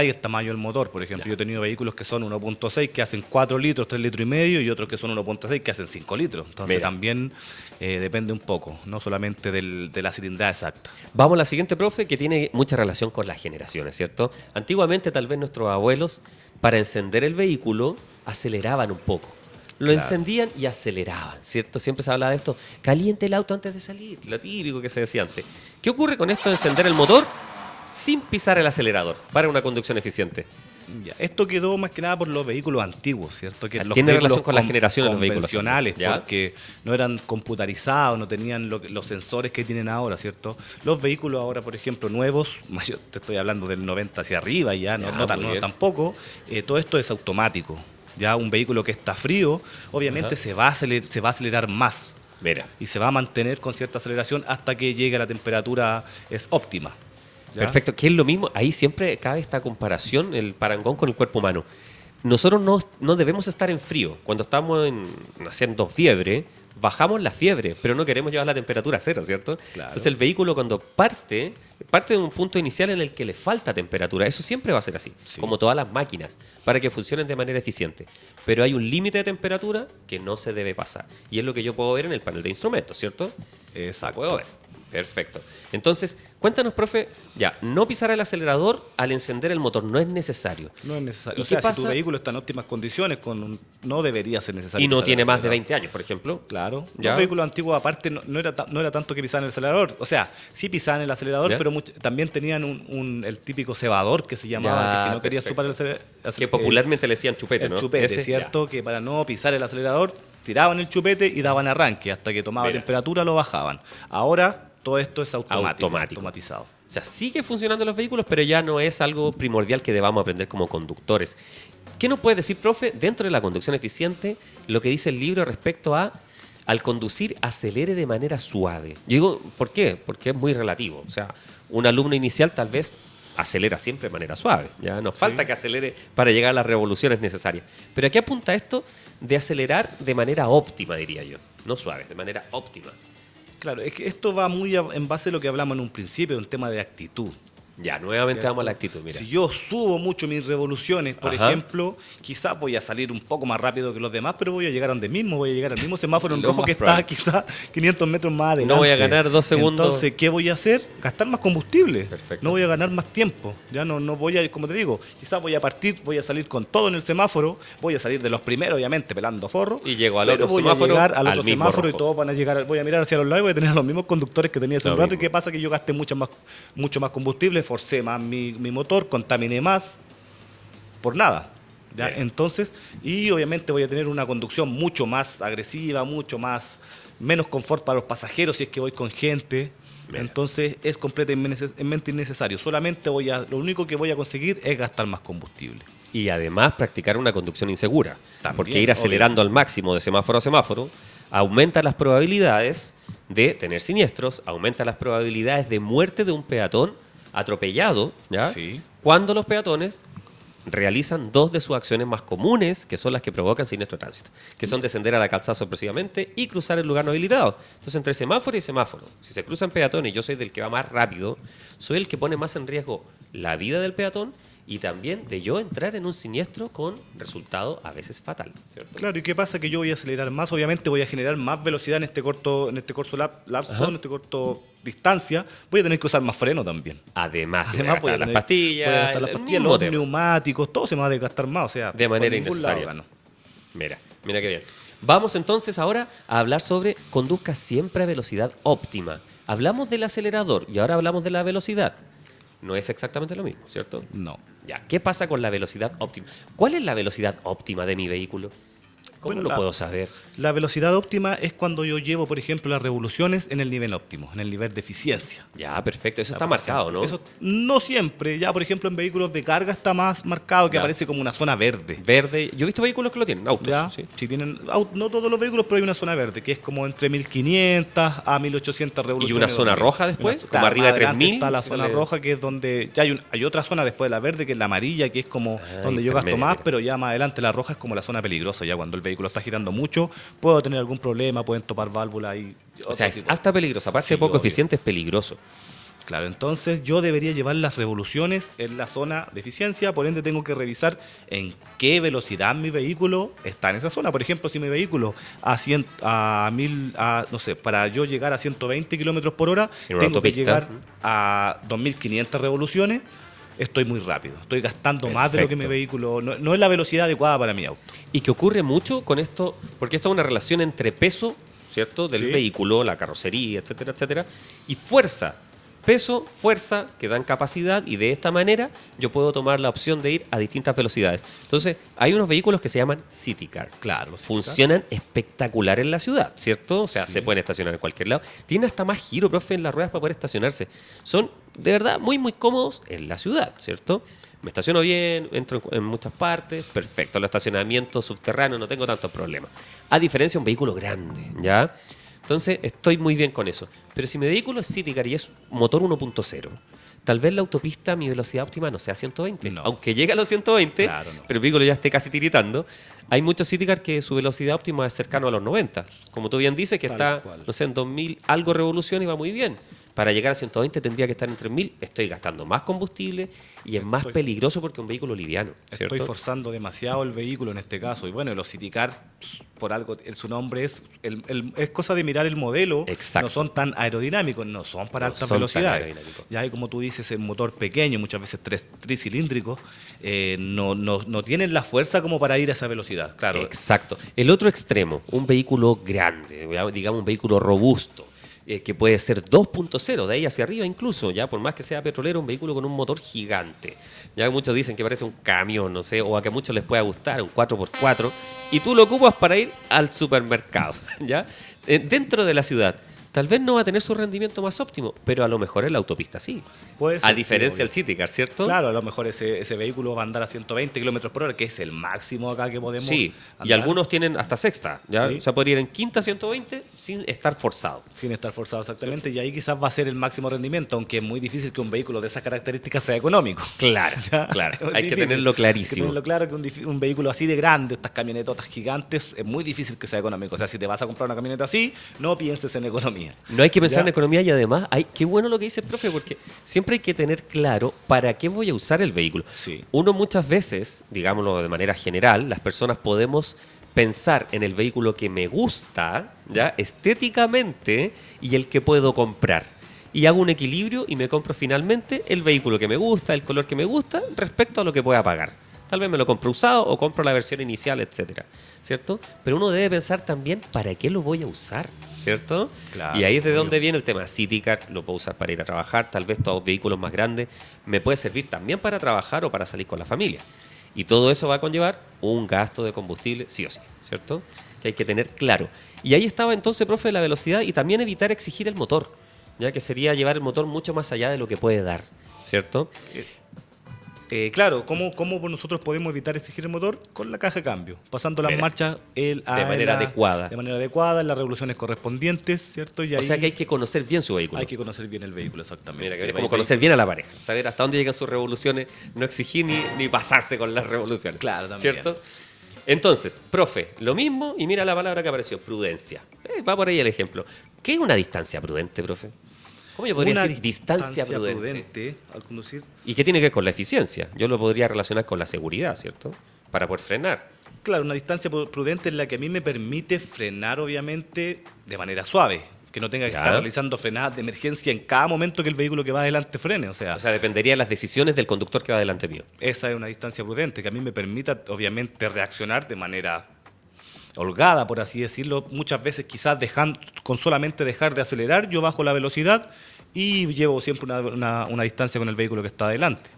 y el tamaño del motor. Por ejemplo, Ya. yo he tenido vehículos que son 1.6 que hacen 4 litros, 3 litros y medio y otros que son 1.6 que hacen 5 litros. Entonces Mira. también depende un poco, no solamente de la cilindrada exacta. Vamos a la siguiente, profe, que tiene mucha relación con las generaciones, ¿cierto? Antiguamente, tal vez nuestros abuelos, para encender el vehículo, aceleraban un poco. Lo Claro. encendían y aceleraban, ¿cierto? Siempre se habla de esto, caliente el auto antes de salir, lo típico que se decía antes. ¿Qué ocurre con esto de encender el motor sin pisar el acelerador para una conducción eficiente? Ya, esto quedó más que nada por los vehículos antiguos, ¿cierto? O sea, los tiene vehículos relación con la generación de los vehículos convencionales, también, ¿ya? porque no eran computarizados, no tenían los sensores que tienen ahora, ¿cierto? Los vehículos ahora, por ejemplo, nuevos, yo te estoy hablando del 90 hacia arriba ya, Ya, no muy bien. tampoco, todo esto es automático. Ya un vehículo que está frío, obviamente Ajá. se va a acelerar más Mira, y se va a mantener con cierta aceleración hasta que llegue a la temperatura es óptima. ¿ya? perfecto, que es lo mismo, ahí siempre cabe esta comparación, el parangón con el cuerpo humano. Nosotros no debemos estar en frío. Cuando estamos haciendo fiebre, bajamos la fiebre, pero no queremos llevar la temperatura a cero, ¿cierto? Claro. Entonces el vehículo cuando parte de un punto inicial en el que le falta temperatura. Eso siempre va a ser así, Sí. como todas las máquinas, para que funcionen de manera eficiente. Pero hay un límite de temperatura que no se debe pasar. Y es lo que yo puedo ver en el panel de instrumentos, ¿cierto? Lo Exacto. puedo ver. Perfecto. Entonces, cuéntanos, profe, ya, no pisar el acelerador al encender el motor, no es necesario. No es necesario. ¿Y O sea, qué si tu pasa? vehículo está en óptimas condiciones, no debería ser necesario. Y no pisar el tiene más de acelerador. 20 años, por ejemplo. Claro. ¿Ya? Los vehículos antiguos, aparte, no era tanto que pisaban el acelerador. O sea, sí pisaban el acelerador, ¿Ya? pero también tenían el típico cebador que se llamaba, Ya, que si no querías perfecto. superar el acelerador. Que popularmente le decían chupete, el ¿no? chupete, Ese, ¿cierto? Que para no pisar el acelerador, tiraban el chupete y daban arranque. Hasta que tomaba Mira. temperatura, lo bajaban. Ahora, todo esto es automático. Automático. Automatizado. O sea, sigue funcionando los vehículos, pero ya no es algo primordial que debamos aprender como conductores. ¿Qué nos puede decir, profe, dentro de la conducción eficiente, lo que dice el libro respecto a al conducir acelere de manera suave? Yo digo, ¿por qué? Porque es muy relativo. O sea, un alumno inicial tal vez acelera siempre de manera suave. Ya nos falta que acelere para llegar a las revoluciones necesarias. Pero ¿a qué apunta esto de acelerar de manera óptima, diría yo? No suave, de manera óptima. Claro, es que esto va muy en base a lo que hablamos en un principio, un tema de actitud. Ya, nuevamente ¿cierto? vamos a la actitud, mira. Si yo subo mucho mis revoluciones, por Ajá. ejemplo, quizás voy a salir un poco más rápido que los demás, pero voy a llegar a donde mismo, voy a llegar al mismo semáforo en Lo rojo más que probable. está quizás 500 metros más adelante. No voy a ganar 2 segundos. Entonces, ¿qué voy a hacer? Gastar más combustible. Perfecto. No voy a ganar más tiempo. Ya no voy a, como te digo, quizás voy a partir, voy a salir con todo en el semáforo, voy a salir de los primeros, obviamente, pelando forro. Y llego al pero otro voy semáforo, a llegar al al otro mismo semáforo rojo. y todos van a llegar, voy a mirar hacia los lados y voy a tener los mismos conductores que tenía hace Lo un rato. mismo. ¿Y qué pasa? Que yo gasté mucho más combustible, forcé más mi motor, contaminé más, por nada. ¿ya? Bien. Entonces, y obviamente voy a tener una conducción mucho más agresiva, menos confort para los pasajeros si es que voy con gente. Bien. Entonces es completamente innecesario. Lo único que voy a conseguir es gastar más combustible. Y además practicar una conducción insegura. También, porque ir acelerando al máximo de semáforo a semáforo aumenta las probabilidades de tener siniestros, aumenta las probabilidades de muerte de un peatón atropellado, ¿ya? Sí. Cuando los peatones realizan dos de sus acciones más comunes, que son las que provocan siniestro de tránsito, que son descender a la calzada sorpresivamente y cruzar el lugar no habilitado. Entonces, entre semáforo y semáforo, si se cruzan peatones y yo soy del que va más rápido, soy el que pone más en riesgo la vida del peatón y también de yo entrar en un siniestro con resultado a veces fatal, ¿cierto? Claro, ¿y qué pasa? Que yo voy a acelerar más, obviamente voy a generar más velocidad en este corto lapso, Ajá. en este corto distancia, voy a tener que usar más freno también. Además, si Además, voy a gastar las pastillas, voy a gastar las el pastillas, mismo los tema. neumáticos, todo se me va a desgastar más, o sea, De por manera ningún lado innecesaria. gano. Mira qué bien. Vamos entonces ahora a hablar sobre conduzca siempre a velocidad óptima. Hablamos del acelerador y ahora hablamos de la velocidad. No es exactamente lo mismo, ¿cierto? No. Ya, ¿qué pasa con la velocidad óptima? ¿Cuál es la velocidad óptima de mi vehículo? ¿Cómo Bueno, lo puedo saber? La velocidad óptima es cuando yo llevo, por ejemplo, las revoluciones en el nivel óptimo, en el nivel de eficiencia. Ya, perfecto. Eso está Por marcado, ejemplo, ¿no? Eso no siempre. Ya, por ejemplo, en vehículos de carga está más marcado, que Ya. aparece como una zona verde. Verde. Yo he visto vehículos que lo tienen, autos. ¿Ya? ¿Sí? Si tienen, no todos los vehículos, pero hay una zona verde, que es como entre 1500 a 1800 ¿Y revoluciones. una zona 2000. roja después? Una- ¿Como arriba de más adelante 3000? Está la Si zona sale- roja, que es donde ya hay otra zona después de la verde, que es la amarilla, que es como donde yo gasto intermedia, más, mira. pero ya más adelante la roja es como la zona peligrosa. Ya cuando el vehículo está girando mucho, puedo tener algún problema, pueden topar válvulas y O sea, otro es tipo. hasta peligroso. Aparte Sí, de poco obvio. eficiente, es peligroso. Claro, entonces yo debería llevar las revoluciones en la zona de eficiencia, por ende tengo que revisar en qué velocidad mi vehículo está en esa zona. Por ejemplo, si mi vehículo no sé, para yo llegar a 120 kilómetros por hora, En una tengo que autopista. llegar a 2500 revoluciones, estoy muy rápido. Estoy gastando más de lo que mi Perfecto. vehículo, no es la velocidad adecuada para mi auto. Y que ocurre mucho con esto, porque esto es una relación entre peso, ¿cierto? Del Sí. vehículo, la carrocería, etcétera, etcétera, y fuerza. Peso, fuerza, que dan capacidad, y de esta manera yo puedo tomar la opción de ir a distintas velocidades. Entonces, hay unos vehículos que se llaman City Car. Claro, los Funcionan espectacular en la ciudad, ¿cierto? O sea, Sí. se pueden estacionar en cualquier lado. Tienen hasta más giro, profe, en las ruedas para poder estacionarse. Son, de verdad, muy, muy cómodos en la ciudad, ¿cierto? Me estaciono bien, entro en muchas partes, perfecto. Los estacionamientos subterráneos no tengo tantos problemas. A diferencia de un vehículo grande, ¿ya? Entonces, estoy muy bien con eso. Pero si mi vehículo es City Car y es motor 1.0, tal vez la autopista, mi velocidad óptima no sea 120. No. Aunque llegue a los 120, Claro, no. pero el vehículo ya esté casi tiritando. Hay muchos City Car que su velocidad óptima es cercano a los 90. Como tú bien dices, que Tal está, cual. no sé, en 2000 algo revolución y va muy bien. Para llegar a 120 tendría que estar en 3000. Estoy gastando más combustible y es más peligroso porque es un vehículo liviano, ¿cierto? Estoy forzando demasiado el vehículo en este caso. Y bueno, los City Car, por algo, su nombre es es cosa de mirar el modelo. Exacto. No son tan aerodinámicos, no son para No altas son tan velocidades. aerodinámicos. Ya hay, como tú dices, el motor pequeño, muchas veces tricilíndricos, no tienen la fuerza como para ir a esa velocidad. Claro, Exacto. El otro extremo, un vehículo grande, digamos un vehículo robusto, que puede ser 2.0, de ahí hacia arriba incluso, ya por más que sea petrolero, un vehículo con un motor gigante. Ya muchos dicen que parece un camión, no sé, o a que a muchos les pueda gustar, un 4x4, y tú lo ocupas para ir al supermercado, ¿ya? Dentro de la ciudad. Tal vez no va a tener su rendimiento más óptimo, pero a lo mejor en la autopista sí. Puede ser, A sí, diferencia del obvio. City Car, ¿cierto? Claro, a lo mejor ese vehículo va a andar a 120 kilómetros por hora, que es el máximo acá que podemos Sí, y andar. algunos tienen hasta sexta, ¿ya? Sí. O sea, podría ir en quinta 120 sin estar forzado. Sin estar forzado exactamente, y ahí quizás va a ser el máximo rendimiento, aunque es muy difícil que un vehículo de esas características sea económico. Claro, Ya, claro. es Hay que difícil. tenerlo Hay que clarísimo. tenerlo claro que un vehículo así de grande, estas camionetotas gigantes, es muy difícil que sea económico. O sea, si te vas a comprar una camioneta así, no pienses en economía. No hay que pensar Ya. en economía y además, qué bueno lo que dice el profe, porque siempre hay que tener claro para qué voy a usar el vehículo. Sí. Uno muchas veces, digámoslo de manera general, las personas podemos pensar en el vehículo que me gusta, ¿ya? Estéticamente, y el que puedo comprar. Y hago un equilibrio y me compro finalmente el vehículo que me gusta, el color que me gusta, respecto a lo que pueda pagar. Tal vez me lo compro usado o compro la versión inicial, etcétera, ¿cierto? Pero uno debe pensar también para qué lo voy a usar, ¿cierto? Claro, Y ahí es de obvio. donde viene el tema. City Car lo puedo usar para ir a trabajar, tal vez todos vehículos más grandes me puede servir también para trabajar o para salir con la familia. Y todo eso va a conllevar un gasto de combustible, sí o sí, ¿cierto? Que hay que tener claro. Y ahí estaba entonces, profe, la velocidad y también evitar exigir el motor, ya que sería llevar el motor mucho más allá de lo que puede dar, ¿cierto? Claro, ¿cómo nosotros podemos evitar exigir el motor? Con la caja de cambio, pasando las Mira, marchas de manera adecuada. De manera adecuada, en las revoluciones correspondientes, ¿cierto? Y O ahí sea que hay que conocer bien su vehículo. hay que conocer bien el vehículo, exactamente. Mira, que es como conocer bien a la pareja, saber hasta dónde llegan sus revoluciones, no exigir ni pasarse con las revoluciones. Claro, también. ¿Cierto? Entonces, profe, lo mismo y mira la palabra que apareció, prudencia. Va por ahí el ejemplo. ¿Qué es una distancia prudente, profe? ¿Cómo yo podría Una decir distancia prudente? al conducir. ¿Y qué tiene que ver con la eficiencia? Yo lo podría relacionar con la seguridad, ¿cierto? Para poder frenar. Claro, una distancia prudente es la que a mí me permite frenar, obviamente, de manera suave. Que no tenga que Ya. estar realizando frenadas de emergencia en cada momento que el vehículo que va adelante frene. O sea, Dependería de las decisiones del conductor que va delante mío. esa es una distancia prudente que a mí me permita, obviamente, reaccionar de manera holgada, por así decirlo. Muchas veces quizás con solamente dejar de acelerar, yo bajo la velocidad y llevo siempre una distancia con el vehículo que está adelante.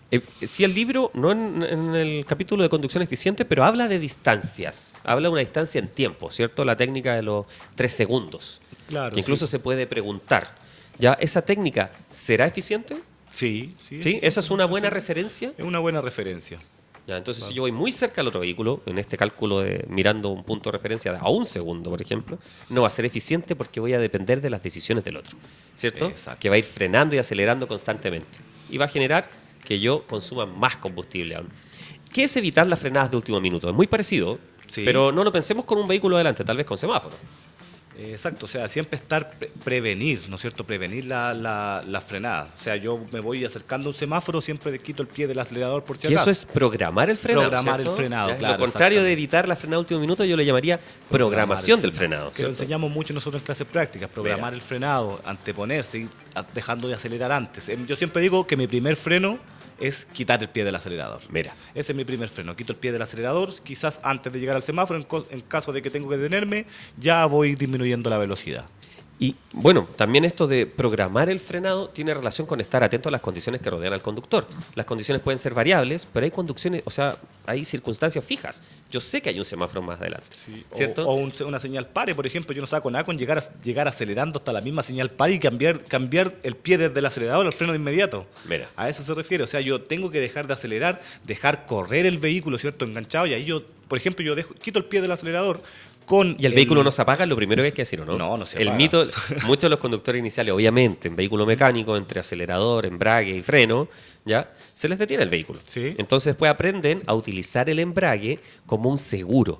Sí, el libro, no en el capítulo de conducción eficiente, pero habla de distancias. Habla de una distancia en tiempo, ¿cierto? La técnica de los 3 segundos. Claro, Que incluso se puede preguntar, ¿ya esa técnica será eficiente? Sí, ¿Sí? ¿Esa es una buena referencia? Es una buena referencia. Ya, entonces, si yo voy muy cerca al otro vehículo, en este cálculo de mirando un punto de referencia a un segundo, por ejemplo, no va a ser eficiente porque voy a depender de las decisiones del otro, ¿cierto? Exacto. Que va a ir frenando y acelerando constantemente. Y va a generar que yo consuma más combustible aún. ¿Qué es evitar las frenadas de último minuto? Es muy parecido, Sí. pero no lo pensemos con un vehículo adelante, tal vez con semáforo. Exacto, o sea, siempre prevenir, ¿no es cierto? Prevenir la frenada. O sea, yo me voy acercando a un semáforo, siempre le quito el pie del acelerador por si Y acaso. eso es programar el frenado. Programar ¿cierto? el frenado, Ya, claro, Lo contrario de exactamente. evitar la frenada de último minuto, yo le llamaría programación del frenado. Que lo ¿cierto? enseñamos mucho nosotros en clases prácticas, programar Mira. el frenado, anteponerse, ir dejando de acelerar antes. Yo siempre digo que mi primer freno es quitar el pie del acelerador. Mira. Ese es mi primer freno. Quito el pie del acelerador, quizás antes de llegar al semáforo, en caso de que tengo que detenerme, ya voy disminuyendo la velocidad. Y bueno, también esto de programar el frenado tiene relación con estar atento a las condiciones que rodean al conductor. Las condiciones pueden ser variables, pero hay conducciones, o sea, hay circunstancias fijas. Yo sé que hay un semáforo más adelante, ¿cierto? O una señal pare, por ejemplo, yo no saco nada con llegar acelerando hasta la misma señal pare y cambiar el pie desde el acelerador al freno de inmediato. Mira. A eso se refiere, o sea, yo tengo que dejar de acelerar, dejar correr el vehículo, ¿cierto? Enganchado, y ahí yo, por ejemplo, quito el pie del acelerador con Y el vehículo no se apaga, lo primero que hay que decir, ¿o no? No se El apaga. mito, muchos de los conductores iniciales, obviamente, en vehículo mecánico, entre acelerador, embrague y freno, ¿ya? Se les detiene el vehículo. Sí. Entonces después aprenden a utilizar el embrague como un seguro.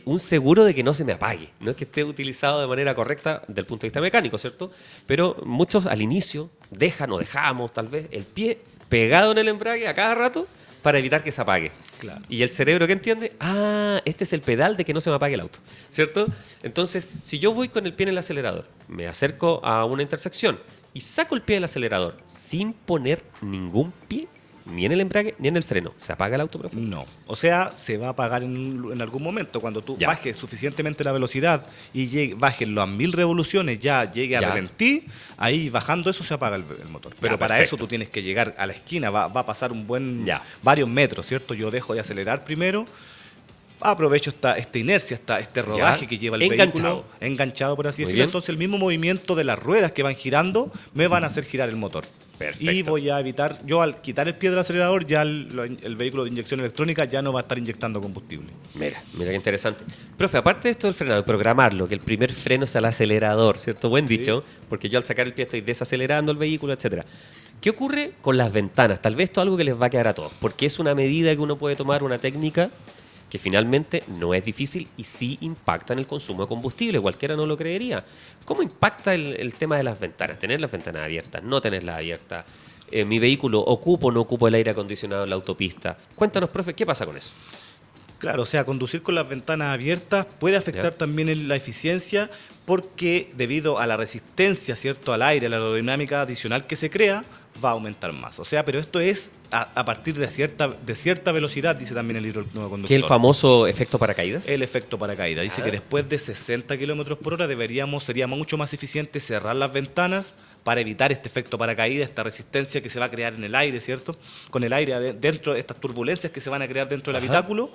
Un seguro de que no se me apague. No es que esté utilizado de manera correcta desde el punto de vista mecánico, ¿cierto? Pero muchos al inicio dejamos tal vez el pie pegado en el embrague a cada rato para evitar que se apague. Claro. Y el cerebro, ¿qué entiende? Ah, este es el pedal de que no se me apague el auto, ¿cierto? Entonces, si yo voy con el pie en el acelerador, me acerco a una intersección y saco el pie del acelerador sin poner ningún pie, ni en el embrague ni en el freno, ¿se apaga el auto, profe? No. O sea, se va a apagar en algún momento. Cuando tú Ya. bajes suficientemente la velocidad y bajes las 1000 revoluciones, ya llegue a Ya. ralentir, ahí bajando eso se apaga el motor. Pero para perfecto. eso tú tienes que llegar a la esquina, va a pasar Ya. varios metros, ¿cierto? Yo dejo de acelerar primero, aprovecho esta inercia, este rodaje que lleva el vehículo, enganchado, por así Muy decirlo. bien. Entonces el mismo movimiento de las ruedas que van girando me van a hacer girar el motor. Perfecto. Y voy a evitar, yo al quitar el pie del acelerador, ya el vehículo de inyección electrónica ya no va a estar inyectando combustible. Mira qué interesante. Profe, aparte de esto del frenado, programarlo, que el primer freno sea el acelerador, ¿cierto? Buen dicho, porque yo al sacar el pie estoy desacelerando el vehículo, etcétera. ¿Qué ocurre con las ventanas? Tal vez esto es algo que les va a quedar a todos, porque es una medida que uno puede tomar, una técnica que finalmente no es difícil y sí impacta en el consumo de combustible, cualquiera no lo creería. ¿Cómo impacta el tema de las ventanas? Tener las ventanas abiertas, no tenerlas abiertas. Mi vehículo, ¿ocupo o no ocupo el aire acondicionado en la autopista? Cuéntanos, profe, ¿qué pasa con eso? Claro, o sea, conducir con las ventanas abiertas puede afectar Ya. también la eficiencia porque debido a la resistencia, ¿cierto?, al aire, a la aerodinámica adicional que se crea, va a aumentar más. O sea, pero esto es a partir de cierta velocidad, dice también el libro del nuevo conductor. ¿Qué es el famoso efecto paracaídas? El efecto paracaídas. Dice que después de 60 kilómetros por hora sería mucho más eficiente cerrar las ventanas para evitar este efecto paracaídas, esta resistencia que se va a crear en el aire, ¿cierto? Con el aire dentro, estas turbulencias que se van a crear dentro del habitáculo,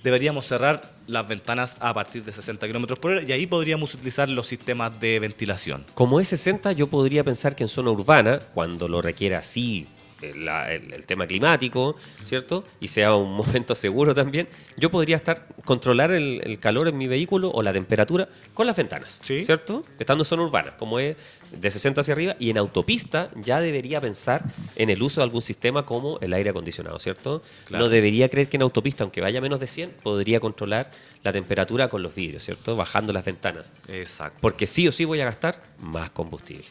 deberíamos cerrar las ventanas a partir de 60 kilómetros por hora y ahí podríamos utilizar los sistemas de ventilación. Como es 60, yo podría pensar que en zona urbana, cuando lo requiera así el tema climático, ¿cierto? Y sea un momento seguro también, yo podría controlar el calor en mi vehículo o la temperatura con las ventanas, Sí. ¿cierto? Estando en zona urbana, como es de 60 hacia arriba, y en autopista ya debería pensar en el uso de algún sistema como el aire acondicionado, ¿cierto? Claro. No debería creer que en autopista, aunque vaya a menos de 100, podría controlar la temperatura con los vidrios, ¿cierto? Bajando las ventanas. Exacto. Porque sí o sí voy a gastar más combustible.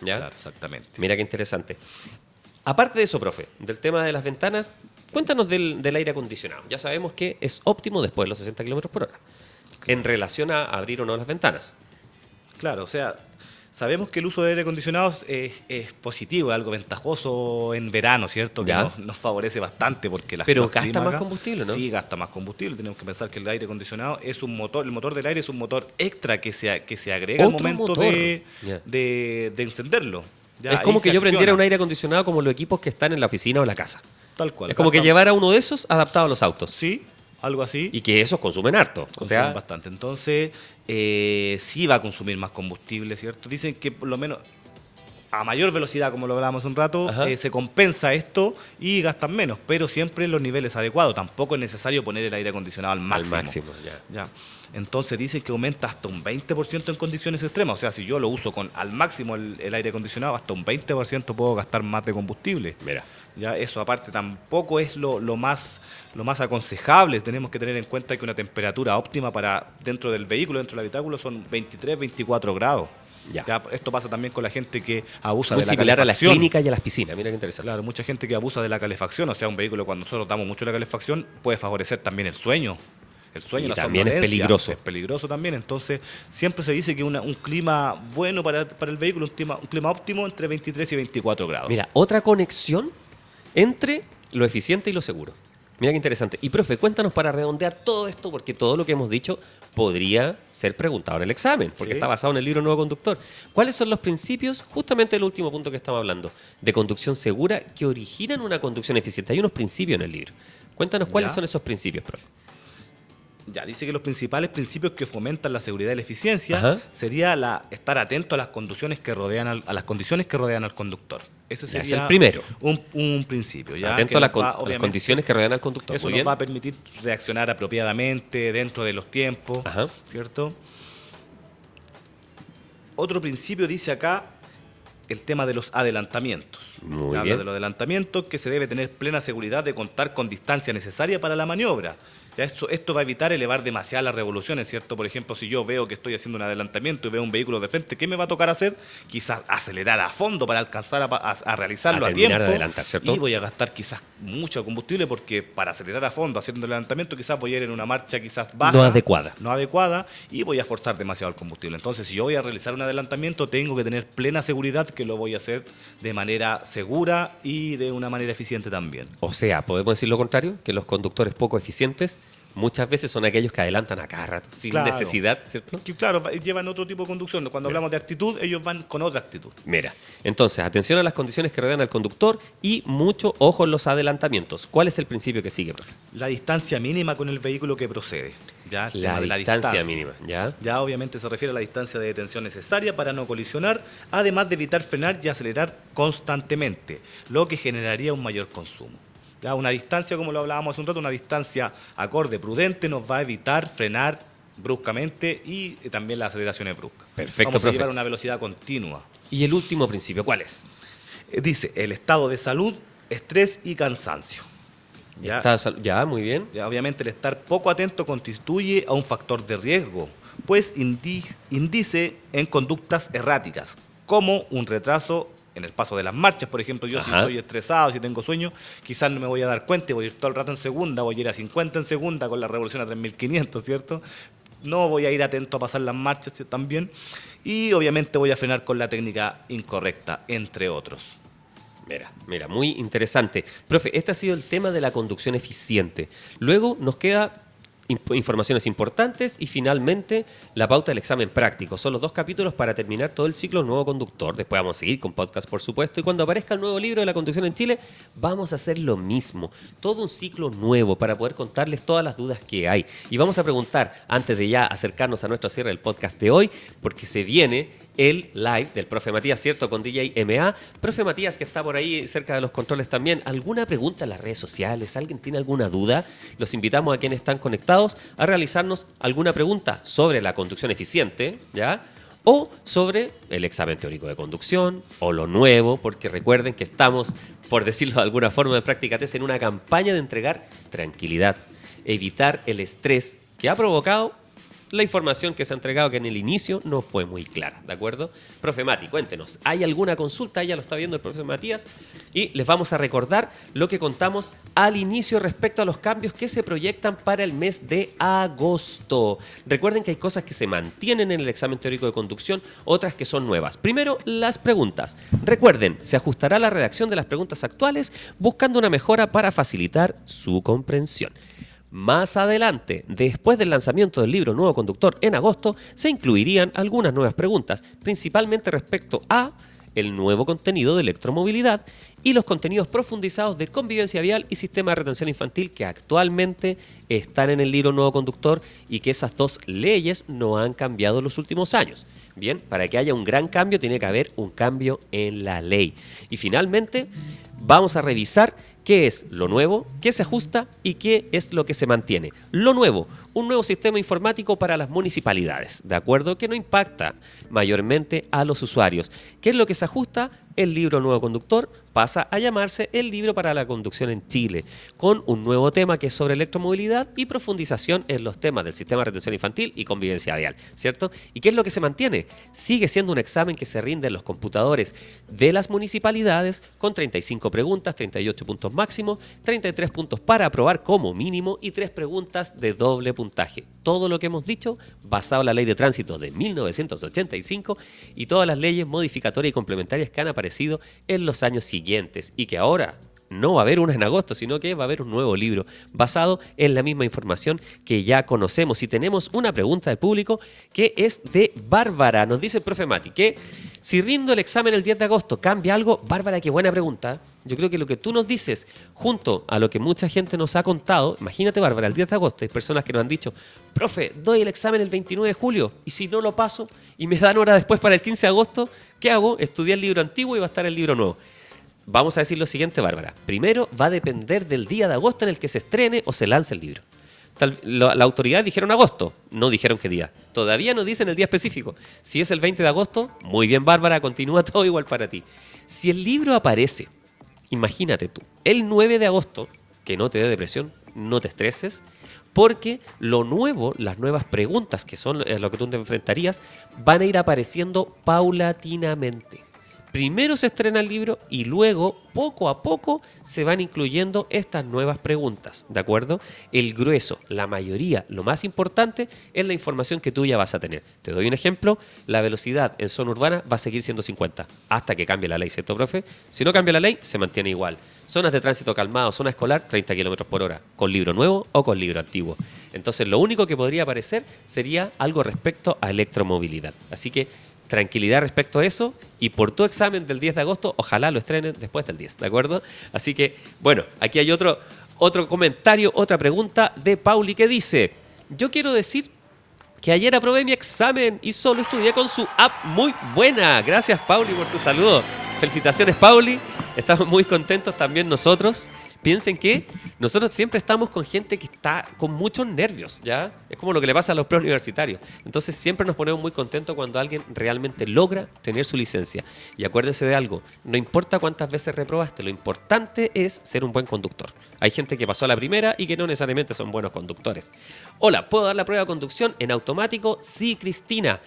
¿Ya? Claro, exactamente. Mira qué interesante. Aparte de eso, profe, del tema de las ventanas, cuéntanos del aire acondicionado. Ya sabemos que es óptimo después de los 60 kilómetros por hora, en relación a abrir o no las ventanas. Claro, o sea, sabemos que el uso de aire acondicionado es positivo, es algo ventajoso en verano, ¿cierto? Que Ya. nos favorece bastante porque Pero los gasta climas más acá- combustible, ¿no? Sí, gasta más combustible. Tenemos que pensar que el aire acondicionado es un motor, el motor del aire es un motor extra que se agrega al Otro momento motor. de, Ya. de encenderlo. Ya, Es como ahí que se yo prendiera acciona, un aire acondicionado como los equipos que están en la oficina o en la casa. tal cual. Es como que Gasta- llevara uno de esos adaptado a los autos. Sí, algo así. Y que esos consumen harto. O Consumen sea, bastante. Entonces, sí va a consumir más combustible, ¿cierto? Dicen que por lo menos a mayor velocidad, como lo hablábamos un rato, Ajá. se compensa esto y gastan menos, pero siempre en los niveles adecuados. Tampoco es necesario poner el aire acondicionado al máximo. al máximo, ya. Ya. Entonces dicen que aumenta hasta un 20% en condiciones extremas. O sea, si yo lo uso al máximo el aire acondicionado, hasta un 20% puedo gastar más de combustible. Mira. Ya, eso aparte tampoco es lo más aconsejable. Tenemos que tener en cuenta que una temperatura óptima para dentro del vehículo, dentro del habitáculo, son 23, 24 grados. Ya. Ya, esto pasa también con la gente que abusa Muy de la similar a las calefacción. clínicas y a las piscinas. Mira qué interesante. Claro, mucha gente que abusa de la calefacción. O sea, un vehículo cuando nosotros damos mucho la calefacción puede favorecer también el sueño. El sueño, Y la también es somnolencia. peligroso. Es peligroso también. Entonces, siempre se dice que un clima bueno para el vehículo, un clima óptimo entre 23 y 24 grados. Mira, otra conexión entre lo eficiente y lo seguro. Mira qué interesante. Y profe, cuéntanos para redondear todo esto, porque todo lo que hemos dicho podría ser preguntado en el examen, porque Sí. está basado en el libro Nuevo Conductor. ¿Cuáles son los principios, justamente el último punto que estamos hablando, de conducción segura que originan una conducción eficiente? Hay unos principios en el libro. Cuéntanos cuáles Ya. son esos principios, profe. Ya, dice que los principales principios que fomentan la seguridad y la eficiencia Ajá. sería estar atento a las condiciones que rodean a las condiciones que rodean al conductor. Ese Ya, sería es el primero. un principio. ¿Ya? Atento Que a, nos va, a las obviamente, condiciones que rodean al conductor. Eso Muy nos bien. va a permitir reaccionar apropiadamente dentro de los tiempos, Ajá. ¿cierto? Otro principio dice acá el tema de los adelantamientos. Muy Habla bien. de los adelantamientos, que se debe tener plena seguridad de contar con distancia necesaria para la maniobra. Ya esto va a evitar elevar demasiado las revoluciones, ¿cierto? Por ejemplo, si yo veo que estoy haciendo un adelantamiento y veo un vehículo de frente, ¿qué me va a tocar hacer? Quizás acelerar a fondo para alcanzar a realizarlo A a terminar tiempo. de adelantar, ¿cierto? Y voy a gastar quizás mucho combustible porque para acelerar a fondo haciendo el adelantamiento quizás voy a ir en una marcha quizás baja. No adecuada. No adecuada y voy a forzar demasiado el combustible. Entonces, si yo voy a realizar un adelantamiento, tengo que tener plena seguridad que lo voy a hacer de manera segura y de una manera eficiente también. O sea, podemos decir lo contrario, que los conductores poco eficientes muchas veces son aquellos que adelantan a cada rato, sin Claro. necesidad, ¿cierto? Que, claro, llevan otro tipo de conducción. Cuando hablamos de actitud, ellos van con otra actitud. Mira, entonces, atención a las condiciones que rodean al conductor y mucho ojo en los adelantamientos. ¿Cuál es el principio que sigue, profe? La distancia mínima con el vehículo que procede. ¿Ya? El tema de La distancia mínima, ¿ya? Ya obviamente se refiere a la distancia de detención necesaria para no colisionar, además de evitar frenar y acelerar constantemente, lo que generaría un mayor consumo. Ya una distancia, como lo hablábamos hace un rato, una distancia acorde, prudente, nos va a evitar frenar bruscamente y también las aceleraciones bruscas. Perfecto, Vamos a profe. llevar una velocidad continua. Y el último principio, ¿cuál es? Dice, el estado de salud, estrés y cansancio. ¿Ya? Ya, muy bien. Ya, obviamente el estar poco atento constituye a un factor de riesgo, pues indice en conductas erráticas, como un retraso en el paso de las marchas. Por ejemplo, yo si Ajá. estoy estresado, si tengo sueño, quizás no me voy a dar cuenta y voy a ir todo el rato en segunda, voy a ir a 50 en segunda con la revolución a 3500, ¿cierto? No voy a ir atento a pasar las marchas también y obviamente voy a frenar con la técnica incorrecta, entre otros. Mira, muy interesante. Profe, este ha sido el tema de la conducción eficiente. Luego nos queda informaciones importantes y finalmente la pauta del examen práctico. Son los 2 capítulos para terminar todo el ciclo Nuevo Conductor. Después vamos a seguir con podcast, por supuesto. Y cuando aparezca el nuevo libro de la conducción en Chile, vamos a hacer lo mismo. Todo un ciclo nuevo para poder contarles todas las dudas que hay. Y vamos a preguntar, antes de ya acercarnos a nuestro cierre del podcast de hoy, porque se viene el live del profe Matías, ¿cierto? Con DJ MA. Profe Matías, que está por ahí cerca de los controles también. ¿Alguna pregunta en las redes sociales? ¿Alguien tiene alguna duda? Los invitamos a quienes están conectados a realizarnos alguna pregunta sobre la conducción eficiente, ¿ya? O sobre el examen teórico de conducción, o lo nuevo, porque recuerden que estamos, por decirlo de alguna forma, de práctica TES, en una campaña de entregar tranquilidad, evitar el estrés que ha provocado la información que se ha entregado, que en el inicio no fue muy clara, ¿de acuerdo? Profe Mati, cuéntenos, ¿hay alguna consulta? Ya lo está viendo el profesor Matías. Y les vamos a recordar lo que contamos al inicio respecto a los cambios que se proyectan para el mes de agosto. Recuerden que hay cosas que se mantienen en el examen teórico de conducción, otras que son nuevas. Primero, las preguntas. Recuerden, se ajustará la redacción de las preguntas actuales buscando una mejora para facilitar su comprensión. Más adelante, después del lanzamiento del libro Nuevo Conductor en agosto, se incluirían algunas nuevas preguntas, principalmente respecto a el nuevo contenido de electromovilidad y los contenidos profundizados de convivencia vial y sistema de retención infantil que actualmente están en el libro Nuevo Conductor y que esas 2 leyes no han cambiado en los últimos años. Bien, para que haya un gran cambio tiene que haber un cambio en la ley. Y finalmente, vamos a revisar qué es lo nuevo, qué se ajusta y qué es lo que se mantiene. Lo nuevo, un nuevo sistema informático para las municipalidades, ¿de acuerdo? Que no impacta mayormente a los usuarios. ¿Qué es lo que se ajusta? El libro Nuevo Conductor pasa a llamarse el libro para la conducción en Chile, con un nuevo tema que es sobre electromovilidad y profundización en los temas del sistema de retención infantil y convivencia vial, ¿cierto? ¿Y qué es lo que se mantiene? Sigue siendo un examen que se rinde en los computadores de las municipalidades con 35 preguntas, 38 puntos máximos, 33 puntos para aprobar como mínimo y 3 preguntas de doble puntaje. Todo lo que hemos dicho basado en la Ley de Tránsito de 1985 y todas las leyes modificatorias y complementarias que han aparecido en los años siguientes y que ahora no va a haber una en agosto, sino que va a haber un nuevo libro basado en la misma información que ya conocemos. Y tenemos una pregunta del público que es de Bárbara. Nos dice el profe Mati que si rindo el examen el 10 de agosto, ¿cambia algo? Bárbara, qué buena pregunta. Yo creo que lo que tú nos dices, junto a lo que mucha gente nos ha contado, imagínate, Bárbara, el 10 de agosto hay personas que nos han dicho, profe, doy el examen el 29 de julio y si no lo paso y me dan hora después para el 15 de agosto, ¿qué hago? Estudié el libro antiguo y va a estar el libro nuevo. Vamos a decir lo siguiente, Bárbara. Primero, va a depender del día de agosto en el que se estrene o se lance el libro. La autoridad dijeron agosto, no dijeron qué día. Todavía no dicen el día específico. Si es el 20 de agosto, muy bien, Bárbara, continúa todo igual para ti. Si el libro aparece, imagínate tú, el 9 de agosto, que no te dé depresión, no te estreses, porque lo nuevo, las nuevas preguntas, que son lo que tú te enfrentarías, van a ir apareciendo paulatinamente. Primero se estrena el libro y luego, poco a poco, se van incluyendo estas nuevas preguntas, ¿de acuerdo? El grueso, la mayoría, lo más importante es la información que tú ya vas a tener. Te doy un ejemplo, la velocidad en zona urbana va a seguir siendo 50 hasta que cambie la ley, ¿cierto, profe? Si no cambia la ley, se mantiene igual. Zonas de tránsito calmado, zona escolar, 30 km por hora, con libro nuevo o con libro antiguo. Entonces, lo único que podría aparecer sería algo respecto a electromovilidad. Así que tranquilidad respecto a eso y por tu examen del 10 de agosto, ojalá lo estrenen después del 10, ¿de acuerdo? Así que, bueno, aquí hay otro comentario, otra pregunta de Pauli que dice, yo quiero decir que ayer aprobé mi examen y solo estudié con su app muy buena. Gracias, Pauli, por tu saludo. Felicitaciones, Pauli. Estamos muy contentos también nosotros. Piensen que nosotros siempre estamos con gente que está con muchos nervios, ¿ya? Es como lo que le pasa a los preuniversitarios. Entonces siempre nos ponemos muy contentos cuando alguien realmente logra tener su licencia. Y acuérdense de algo, no importa cuántas veces reprobaste, lo importante es ser un buen conductor. Hay gente que pasó a la primera y que no necesariamente son buenos conductores. Hola, ¿puedo dar la prueba de conducción en automático? Sí, Cristina.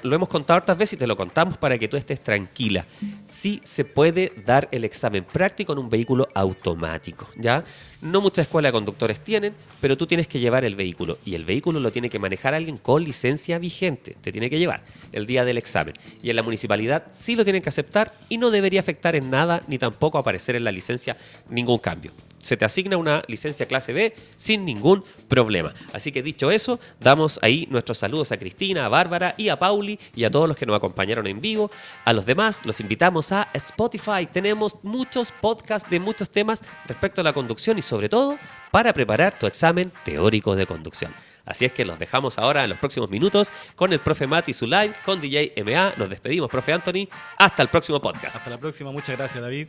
Lo hemos contado hartas veces y te lo contamos para que tú estés tranquila. Sí se puede dar el examen práctico en un vehículo automático. automático, ¿ya? No muchas escuelas de conductores tienen, pero tú tienes que llevar el vehículo y el vehículo lo tiene que manejar alguien con licencia vigente. Te tiene que llevar el día del examen. Y en la municipalidad sí lo tienen que aceptar y no debería afectar en nada ni tampoco aparecer en la licencia ningún cambio. Se te asigna una licencia clase B sin ningún problema. Así que dicho eso, damos ahí nuestros saludos a Cristina, a Bárbara y a Pauli y a todos los que nos acompañaron en vivo. A los demás los invitamos a Spotify. Tenemos muchos podcasts de muchos temas respecto a la conducción y sobre todo para preparar tu examen teórico de conducción. Así es que los dejamos ahora en los próximos minutos con el profe Mati y su live con DJ MA. Nos despedimos, profe Anthony. Hasta el próximo podcast. Hasta la próxima. Muchas gracias, David.